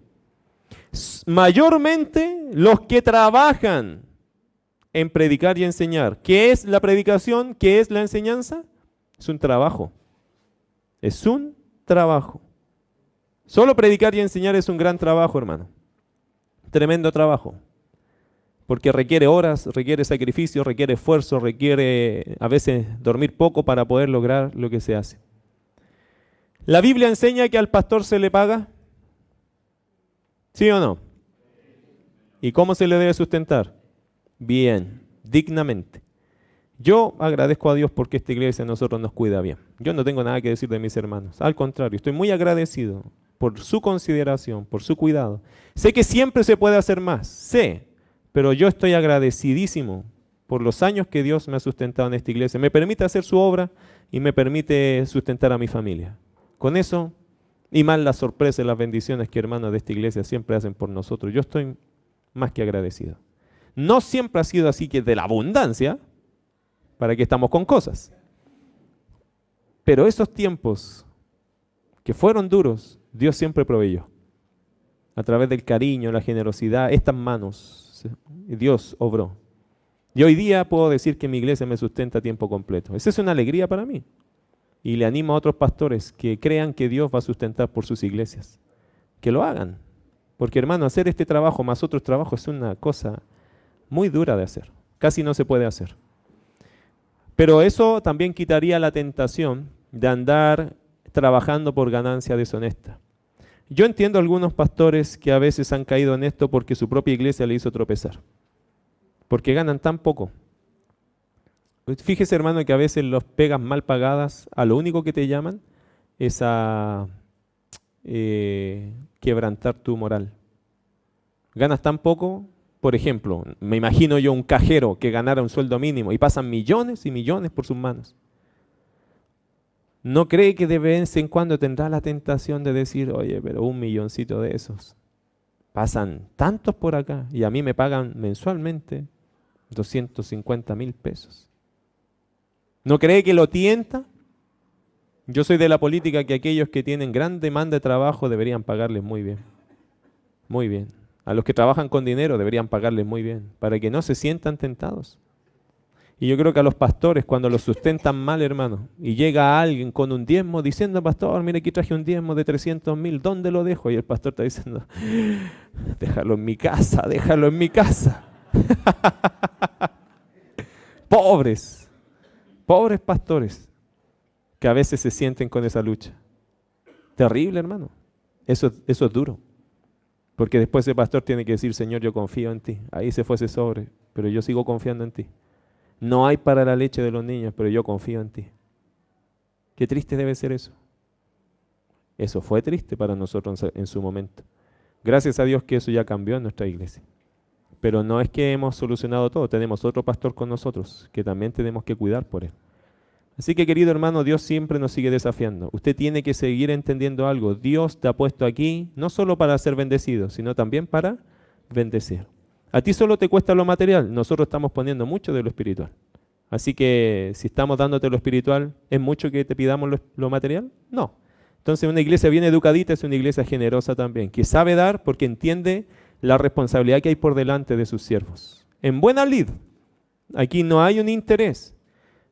Mayormente los que trabajan en predicar y enseñar. ¿Qué es la predicación? ¿Qué es la enseñanza? Es un trabajo. Es un trabajo. Solo predicar y enseñar es un gran trabajo, hermano. Tremendo trabajo. Porque requiere horas, requiere sacrificio, requiere esfuerzo, requiere a veces dormir poco para poder lograr lo que se hace. ¿La Biblia enseña que al pastor se le paga? ¿Sí o no? ¿Y cómo se le debe sustentar? Bien, dignamente. Yo agradezco a Dios porque esta iglesia a nosotros nos cuida bien. Yo no tengo nada que decir de mis hermanos. Al contrario, estoy muy agradecido por su consideración, por su cuidado. Sé que siempre se puede hacer más, sé, pero yo estoy agradecidísimo por los años que Dios me ha sustentado en esta iglesia. Me permite hacer su obra y me permite sustentar a mi familia. Con eso, y más las sorpresas y las bendiciones que hermanos de esta iglesia siempre hacen por nosotros, yo estoy más que agradecido. No siempre ha sido así que de la abundancia, para que estamos con cosas. Pero esos tiempos que fueron duros, Dios siempre proveyó. A través del cariño, la generosidad, estas manos, Dios obró. Y hoy día puedo decir que mi iglesia me sustenta a tiempo completo. Esa es una alegría para mí. Y le animo a otros pastores que crean que Dios va a sustentar por sus iglesias. Que lo hagan. Porque hermano, hacer este trabajo más otros trabajos es una cosa muy dura de hacer. Casi no se puede hacer. Pero eso también quitaría la tentación de andar trabajando por ganancia deshonesta. Yo entiendo a algunos pastores que a veces han caído en esto porque su propia iglesia le hizo tropezar. Porque ganan tan poco. Fíjese, hermano, que a veces los pegas mal pagadas, a lo único que te llaman es a quebrantar tu moral. Ganas tan poco, por ejemplo, me imagino yo un cajero que ganara un sueldo mínimo y pasan millones y millones por sus manos. ¿No cree que de vez en cuando tendrá la tentación de decir, oye, pero 1 milloncito de esos? Pasan tantos por acá y a mí me pagan mensualmente 250,000 pesos. ¿No cree que lo tienta? Yo soy de la política que aquellos que tienen gran demanda de trabajo deberían pagarles muy bien. Muy bien. A los que trabajan con dinero deberían pagarles muy bien, para que no se sientan tentados. Y yo creo que a los pastores, cuando los sustentan mal, hermano, y llega alguien con un diezmo diciendo, pastor, mire, aquí traje un diezmo de 300,000, ¿dónde lo dejo? Y el pastor está diciendo, déjalo en mi casa, déjalo en mi casa. Pobres pastores que a veces se sienten con esa lucha. Terrible, hermano. Eso es duro. Porque después el pastor tiene que decir, Señor, yo confío en ti. Ahí se fue ese sobre, pero yo sigo confiando en ti. No hay para la leche de los niños, pero yo confío en ti. Qué triste debe ser eso. Eso fue triste para nosotros en su momento. Gracias a Dios que eso ya cambió en nuestra iglesia. Pero no es que hemos solucionado todo. Tenemos otro pastor con nosotros que también tenemos que cuidar por él. Así que, querido hermano, Dios siempre nos sigue desafiando. Usted tiene que seguir entendiendo algo. Dios te ha puesto aquí no solo para ser bendecido, sino también para bendecir. A ti solo te cuesta lo material. Nosotros estamos poniendo mucho de lo espiritual. Así que si estamos dándote lo espiritual, ¿es mucho que te pidamos lo material? No. Entonces una iglesia bien educadita es una iglesia generosa también, que sabe dar porque entiende la responsabilidad que hay por delante de sus siervos. En buena lid, aquí no hay un interés,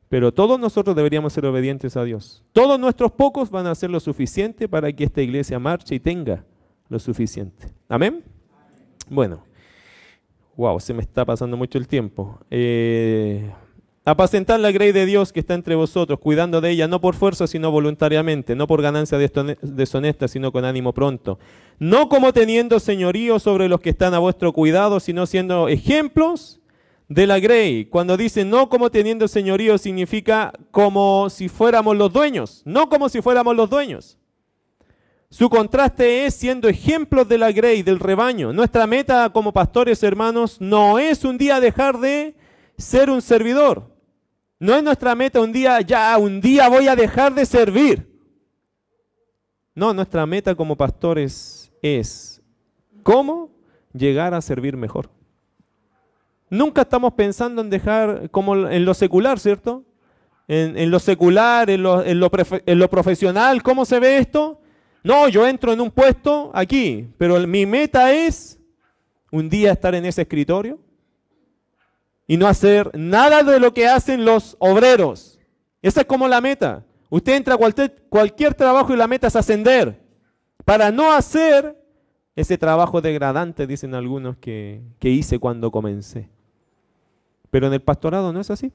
pero todos nosotros deberíamos ser obedientes a Dios. Todos nuestros pocos van a hacer lo suficiente para que esta iglesia marche y tenga lo suficiente. ¿Amén? Bueno, wow, se me está pasando mucho el tiempo. Apacentar la grey de Dios que está entre vosotros, cuidando de ella, no por fuerza, sino voluntariamente, no por ganancia deshonesta, sino con ánimo pronto. No como teniendo señorío sobre los que están a vuestro cuidado, sino siendo ejemplos de la grey. Cuando dice no como teniendo señorío, significa como si fuéramos los dueños, no como si fuéramos los dueños. Su contraste es siendo ejemplos de la grey, del rebaño. Nuestra meta como pastores, hermanos, no es un día dejar de ser un servidor. No es nuestra meta un día voy a dejar de servir. No, nuestra meta como pastores es cómo llegar a servir mejor. Nunca estamos pensando en dejar como en lo secular, ¿cierto? En lo secular, en lo profesional, ¿cómo se ve esto? No, yo entro en un puesto aquí, pero mi meta es un día estar en ese escritorio y no hacer nada de lo que hacen los obreros. Esa es como la meta. Usted entra a cualquier trabajo y la meta es ascender. Para no hacer ese trabajo degradante, dicen algunos, que hice cuando comencé. Pero en el pastorado no es así.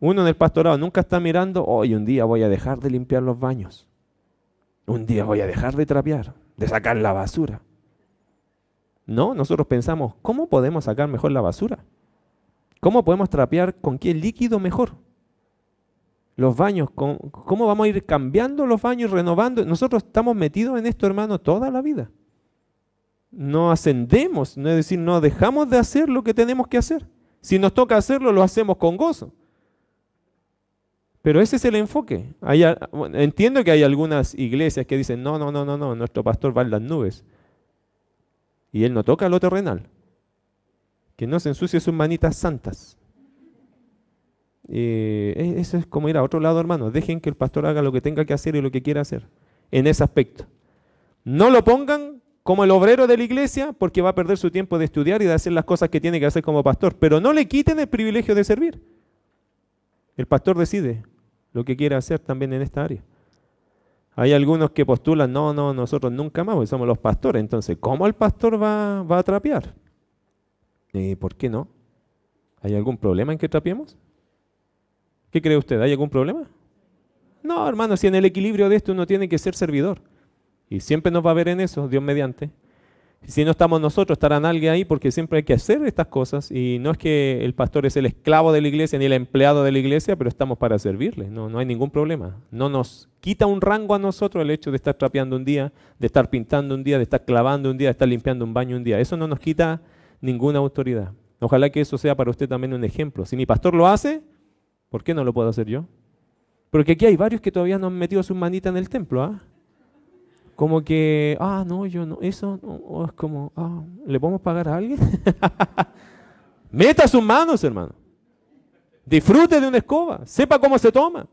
Uno en el pastorado nunca está mirando, hoy un día voy a dejar de limpiar los baños. Un día voy a dejar de trapear, de sacar la basura. No, nosotros pensamos, ¿cómo podemos sacar mejor la basura? ¿Cómo podemos trapear con qué líquido mejor? Los baños, ¿cómo vamos a ir cambiando los baños y renovando? Nosotros estamos metidos en esto, hermano, toda la vida. No ascendemos, no es decir, no dejamos de hacer lo que tenemos que hacer. Si nos toca hacerlo, lo hacemos con gozo. Pero ese es el enfoque. Entiendo que hay algunas iglesias que dicen, no, nuestro pastor va en las nubes. Y él no toca lo terrenal. Que no se ensucie sus manitas santas. Eso es como ir a otro lado, hermano. Dejen que el pastor haga lo que tenga que hacer y lo que quiera hacer en ese aspecto. No lo pongan como el obrero de la iglesia, porque va a perder su tiempo de estudiar y de hacer las cosas que tiene que hacer como pastor. Pero no le quiten el privilegio de servir. El pastor decide lo que quiere hacer también en esta área. Hay algunos que postulan, no, nosotros nunca más, porque somos los pastores. Entonces, ¿cómo el pastor va a trapear? ¿Por qué no? ¿Hay algún problema en que trapeemos? ¿Qué cree usted? ¿Hay algún problema? No, hermano, si en el equilibrio de esto uno tiene que ser servidor. Y siempre nos va a ver en eso, Dios mediante. Y si no estamos nosotros, estará alguien ahí, porque siempre hay que hacer estas cosas. Y no es que el pastor es el esclavo de la iglesia ni el empleado de la iglesia, pero estamos para servirle. No hay ningún problema. No nos quita un rango a nosotros el hecho de estar trapeando un día, de estar pintando un día, de estar clavando un día, de estar limpiando un baño un día. Eso no nos quita ninguna autoridad. Ojalá que eso sea para usted también un ejemplo. Si mi pastor lo hace, ¿por qué no lo puedo hacer yo? Porque aquí hay varios que todavía no han metido sus manitas en el templo, ¿ah? Como que, no, yo no, eso no, es como, ¿le podemos pagar a alguien? Meta sus manos, hermano. Disfrute de una escoba, sepa cómo se toma.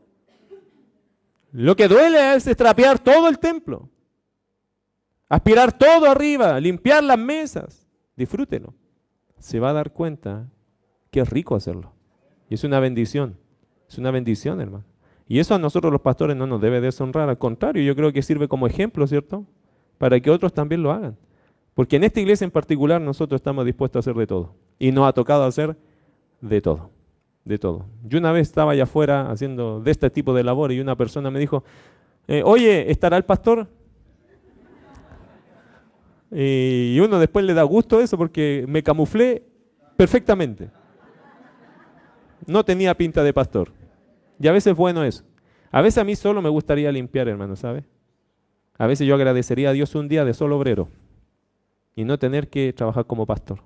Lo que duele es trapear todo el templo, aspirar todo arriba, limpiar las mesas. Disfrútelo. Se va a dar cuenta que es rico hacerlo. Y es una bendición, hermano. Y eso a nosotros los pastores no nos debe deshonrar, al contrario, yo creo que sirve como ejemplo, ¿cierto? Para que otros también lo hagan. Porque en esta iglesia en particular nosotros estamos dispuestos a hacer de todo. Y nos ha tocado hacer de todo, de todo. Yo una vez estaba allá afuera haciendo de este tipo de labor y una persona me dijo, oye, ¿estará el pastor? Y uno después le da gusto eso porque me camuflé perfectamente. No tenía pinta de pastor. Y a veces es bueno eso. A veces a mí solo me gustaría limpiar, hermano, ¿sabe? A veces yo agradecería a Dios un día de solo obrero y no tener que trabajar como pastor.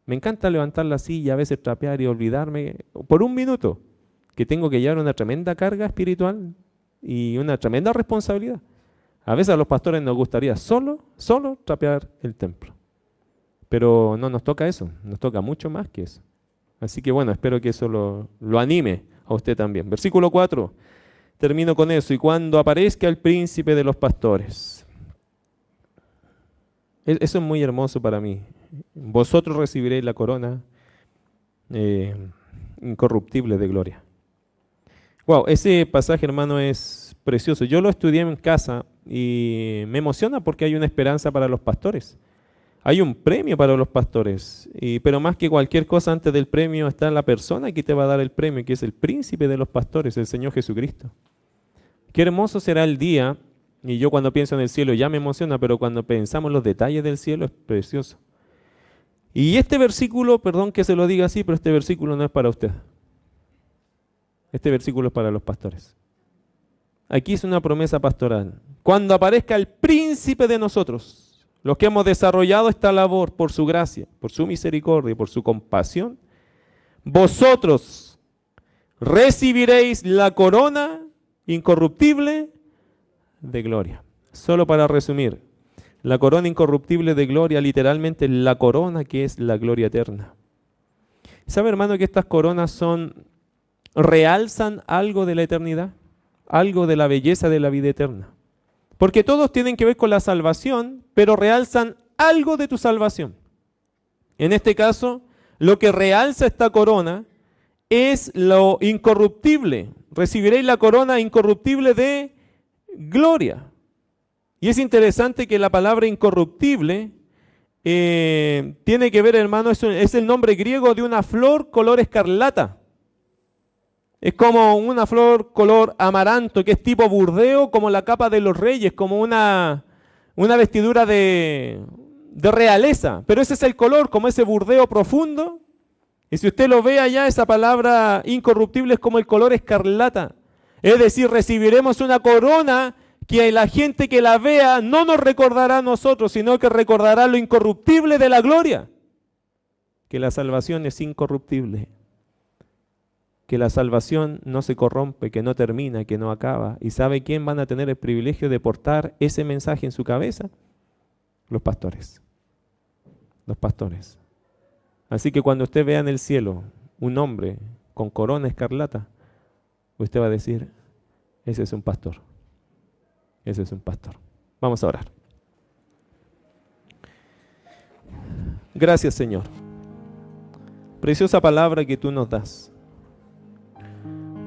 Me encanta levantar la silla, a veces trapear y olvidarme por un minuto que tengo que llevar una tremenda carga espiritual y una tremenda responsabilidad. A veces a los pastores nos gustaría solo trapear el templo. Pero no nos toca eso, nos toca mucho más que eso. Así que bueno, espero que eso lo anime a usted también. Versículo 4, termino con eso. Y cuando aparezca el príncipe de los pastores. Eso es muy hermoso para mí. Vosotros recibiréis la corona incorruptible de gloria. Wow, ese pasaje, hermano, es precioso. Yo lo estudié en casa y me emociona porque hay una esperanza para los pastores. Hay un premio para los pastores, pero más que cualquier cosa antes del premio está la persona que te va a dar el premio, que es el príncipe de los pastores, el Señor Jesucristo. Qué hermoso será el día, y yo cuando pienso en el cielo ya me emociona, pero cuando pensamos en los detalles del cielo es precioso. Y este versículo, perdón que se lo diga así, pero este versículo no es para usted. Este versículo es para los pastores. Aquí es una promesa pastoral. Cuando aparezca el príncipe de nosotros, los que hemos desarrollado esta labor por su gracia, por su misericordia y por su compasión, vosotros recibiréis la corona incorruptible de gloria. Solo para resumir, la corona incorruptible de gloria literalmente es la corona que es la gloria eterna. ¿Sabe, hermano, que estas coronas realzan algo de la eternidad? Algo de la belleza de la vida eterna. Porque todos tienen que ver con la salvación, pero realzan algo de tu salvación. En este caso, lo que realza esta corona es lo incorruptible. Recibiréis la corona incorruptible de gloria. Y es interesante que la palabra incorruptible tiene que ver, hermano, es el nombre griego de una flor color escarlata. Es como una flor color amaranto, que es tipo burdeo, como la capa de los reyes, como una vestidura de realeza. Pero ese es el color, como ese burdeo profundo. Y si usted lo ve allá, esa palabra incorruptible es como el color escarlata. Es decir, recibiremos una corona que la gente que la vea no nos recordará a nosotros, sino que recordará lo incorruptible de la gloria. Que la salvación es incorruptible. Que la salvación no se corrompe, que no termina, que no acaba. ¿Y sabe quién van a tener el privilegio de portar ese mensaje en su cabeza? Los pastores. Los pastores. Así que cuando usted vea en el cielo un hombre con corona escarlata, usted va a decir, ese es un pastor. Ese es un pastor. Vamos a orar. Gracias, Señor. Preciosa palabra que tú nos das.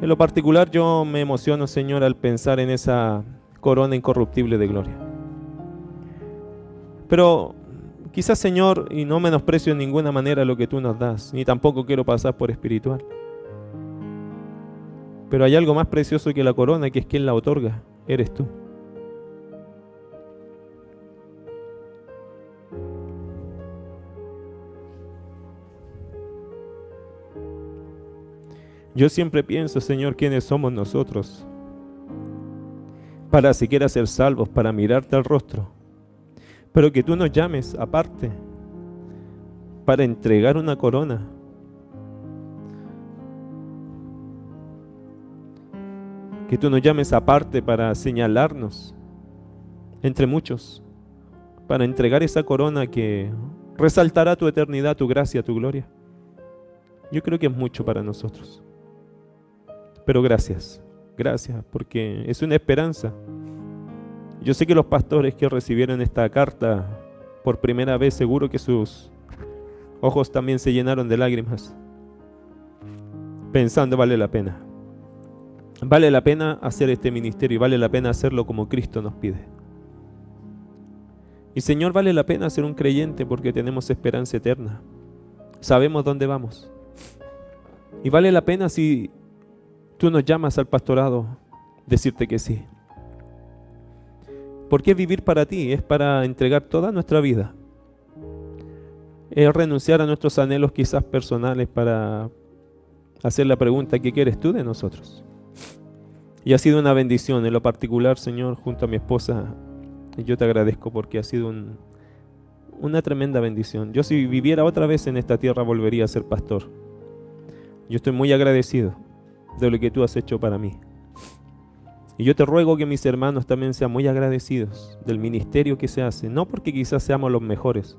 En lo particular yo me emociono, Señor, al pensar en esa corona incorruptible de gloria. Pero quizás, Señor, y no menosprecio en ninguna manera lo que tú nos das, ni tampoco quiero pasar por espiritual. Pero hay algo más precioso que la corona, que es quien la otorga, eres tú. Yo siempre pienso, Señor, quiénes somos nosotros para siquiera ser salvos, para mirarte al rostro. Pero que tú nos llames aparte para entregar una corona. Que tú nos llames aparte para señalarnos entre muchos, para entregar esa corona que resaltará tu eternidad, tu gracia, tu gloria. Yo creo que es mucho para nosotros. Pero gracias, gracias, porque es una esperanza. Yo sé que los pastores que recibieron esta carta por primera vez, seguro que sus ojos también se llenaron de lágrimas, pensando vale la pena. Vale la pena hacer este ministerio y vale la pena hacerlo como Cristo nos pide. Y Señor, vale la pena ser un creyente porque tenemos esperanza eterna. Sabemos dónde vamos. Y vale la pena, si tú nos llamas al pastorado, decirte que sí. Porque vivir para ti es para entregar toda nuestra vida. Es renunciar a nuestros anhelos quizás personales para hacer la pregunta, ¿qué quieres tú de nosotros? Y ha sido una bendición en lo particular, Señor, junto a mi esposa. Y yo te agradezco porque ha sido una tremenda bendición. Yo, si viviera otra vez en esta tierra, volvería a ser pastor. Yo estoy muy agradecido de lo que tú has hecho para mí. Y yo te ruego que mis hermanos también sean muy agradecidos del ministerio que se hace, no porque quizás seamos los mejores,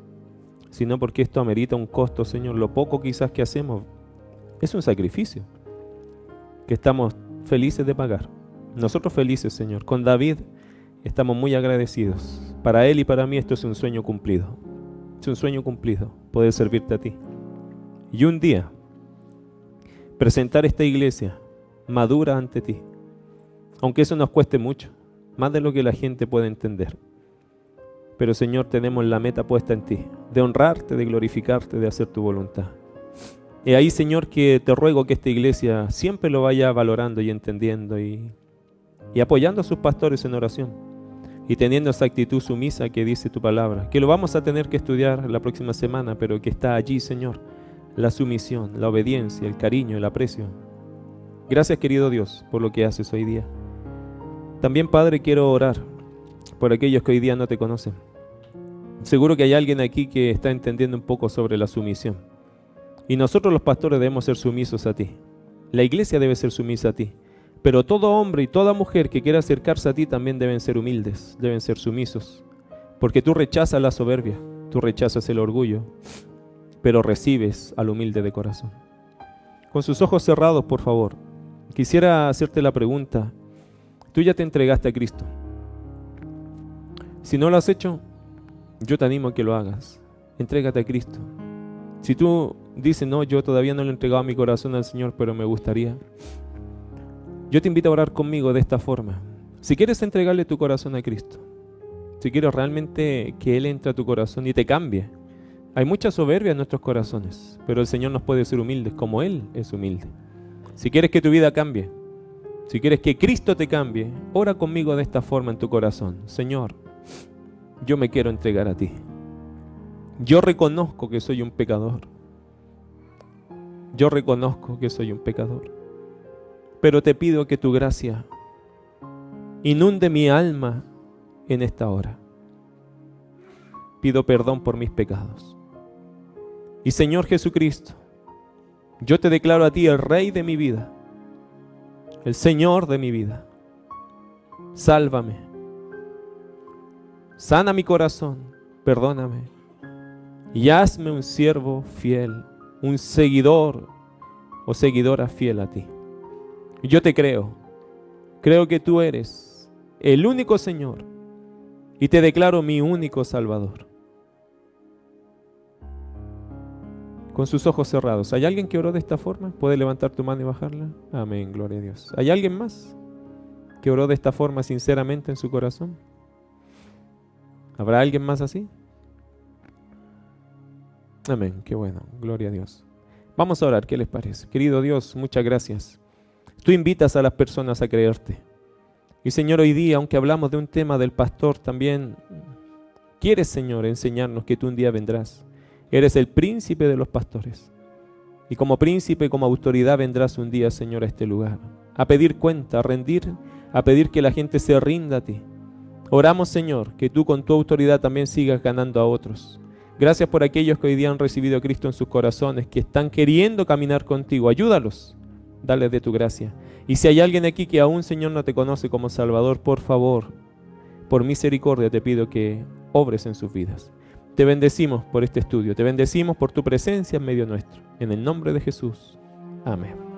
sino porque esto amerita un costo, Señor. Lo poco quizás que hacemos es un sacrificio que estamos felices de pagar. Nosotros felices, Señor. Con David estamos muy agradecidos. Para él y para mí esto es un sueño cumplido. Es un sueño cumplido, poder servirte a ti. Y un día presentar esta iglesia madura ante ti. Aunque eso nos cueste mucho, más de lo que la gente puede entender. Pero, Señor, tenemos la meta puesta en ti, de honrarte, de glorificarte, de hacer tu voluntad. Y ahí, Señor, que te ruego que esta iglesia siempre lo vaya valorando y entendiendo y apoyando a sus pastores en oración y teniendo esa actitud sumisa que dice tu palabra, que lo vamos a tener que estudiar la próxima semana, pero que está allí, Señor, la sumisión, la obediencia, el cariño, el aprecio. Gracias, querido Dios, por lo que haces hoy día. También, Padre, quiero orar por aquellos que hoy día no te conocen. Seguro que hay alguien aquí que está entendiendo un poco sobre la sumisión. Y nosotros los pastores debemos ser sumisos a ti. La iglesia debe ser sumisa a ti. Pero todo hombre y toda mujer que quiera acercarse a ti también deben ser humildes, deben ser sumisos. Porque tú rechazas la soberbia, tú rechazas el orgullo, pero recibes al humilde de corazón. Con sus ojos cerrados, por favor, quisiera hacerte la pregunta. Tú ya te entregaste a Cristo. Si no lo has hecho, yo te animo a que lo hagas. Entrégate a Cristo. Si tú dices, no, yo todavía no le he entregado mi corazón al Señor, pero me gustaría, yo te invito a orar conmigo de esta forma. Si quieres entregarle tu corazón a Cristo, si quieres realmente que Él entre a tu corazón y te cambie. Hay mucha soberbia en nuestros corazones, pero el Señor nos puede ser humildes como Él es humilde. Si quieres que tu vida cambie, si quieres que Cristo te cambie, ora conmigo de esta forma en tu corazón. Señor, yo me quiero entregar a ti. Yo reconozco que soy un pecador. Yo reconozco que soy un pecador. Pero te pido que tu gracia inunde mi alma en esta hora. Pido perdón por mis pecados. Y Señor Jesucristo, yo te declaro a ti el Rey de mi vida, el Señor de mi vida. Sálvame. Sana mi corazón. Perdóname. Y hazme un siervo fiel un seguidor o seguidora fiel a ti. Yo te creo. Creo que tú eres el único Señor y te declaro mi único Salvador. Con sus ojos cerrados. ¿Hay alguien que oró de esta forma? ¿Puede levantar tu mano y bajarla? Amén, gloria a Dios. ¿Hay alguien más que oró de esta forma sinceramente en su corazón? ¿Habrá alguien más así? Amén, qué bueno, gloria a Dios. Vamos a orar, ¿qué les parece? Querido Dios, muchas gracias. Tú invitas a las personas a creerte. Y Señor, hoy día, aunque hablamos de un tema del pastor, también quieres, Señor, enseñarnos que tú un día vendrás. Eres el príncipe de los pastores. Y como príncipe, como autoridad, vendrás un día, Señor, a este lugar. A pedir cuenta, a rendir, a pedir que la gente se rinda a ti. Oramos, Señor, que tú con tu autoridad también sigas ganando a otros. Gracias por aquellos que hoy día han recibido a Cristo en sus corazones, que están queriendo caminar contigo. Ayúdalos, dale de tu gracia. Y si hay alguien aquí que aún, Señor, no te conoce como Salvador, por favor, por misericordia te pido que obres en sus vidas. Te bendecimos por este estudio, te bendecimos por tu presencia en medio nuestro. En el nombre de Jesús. Amén.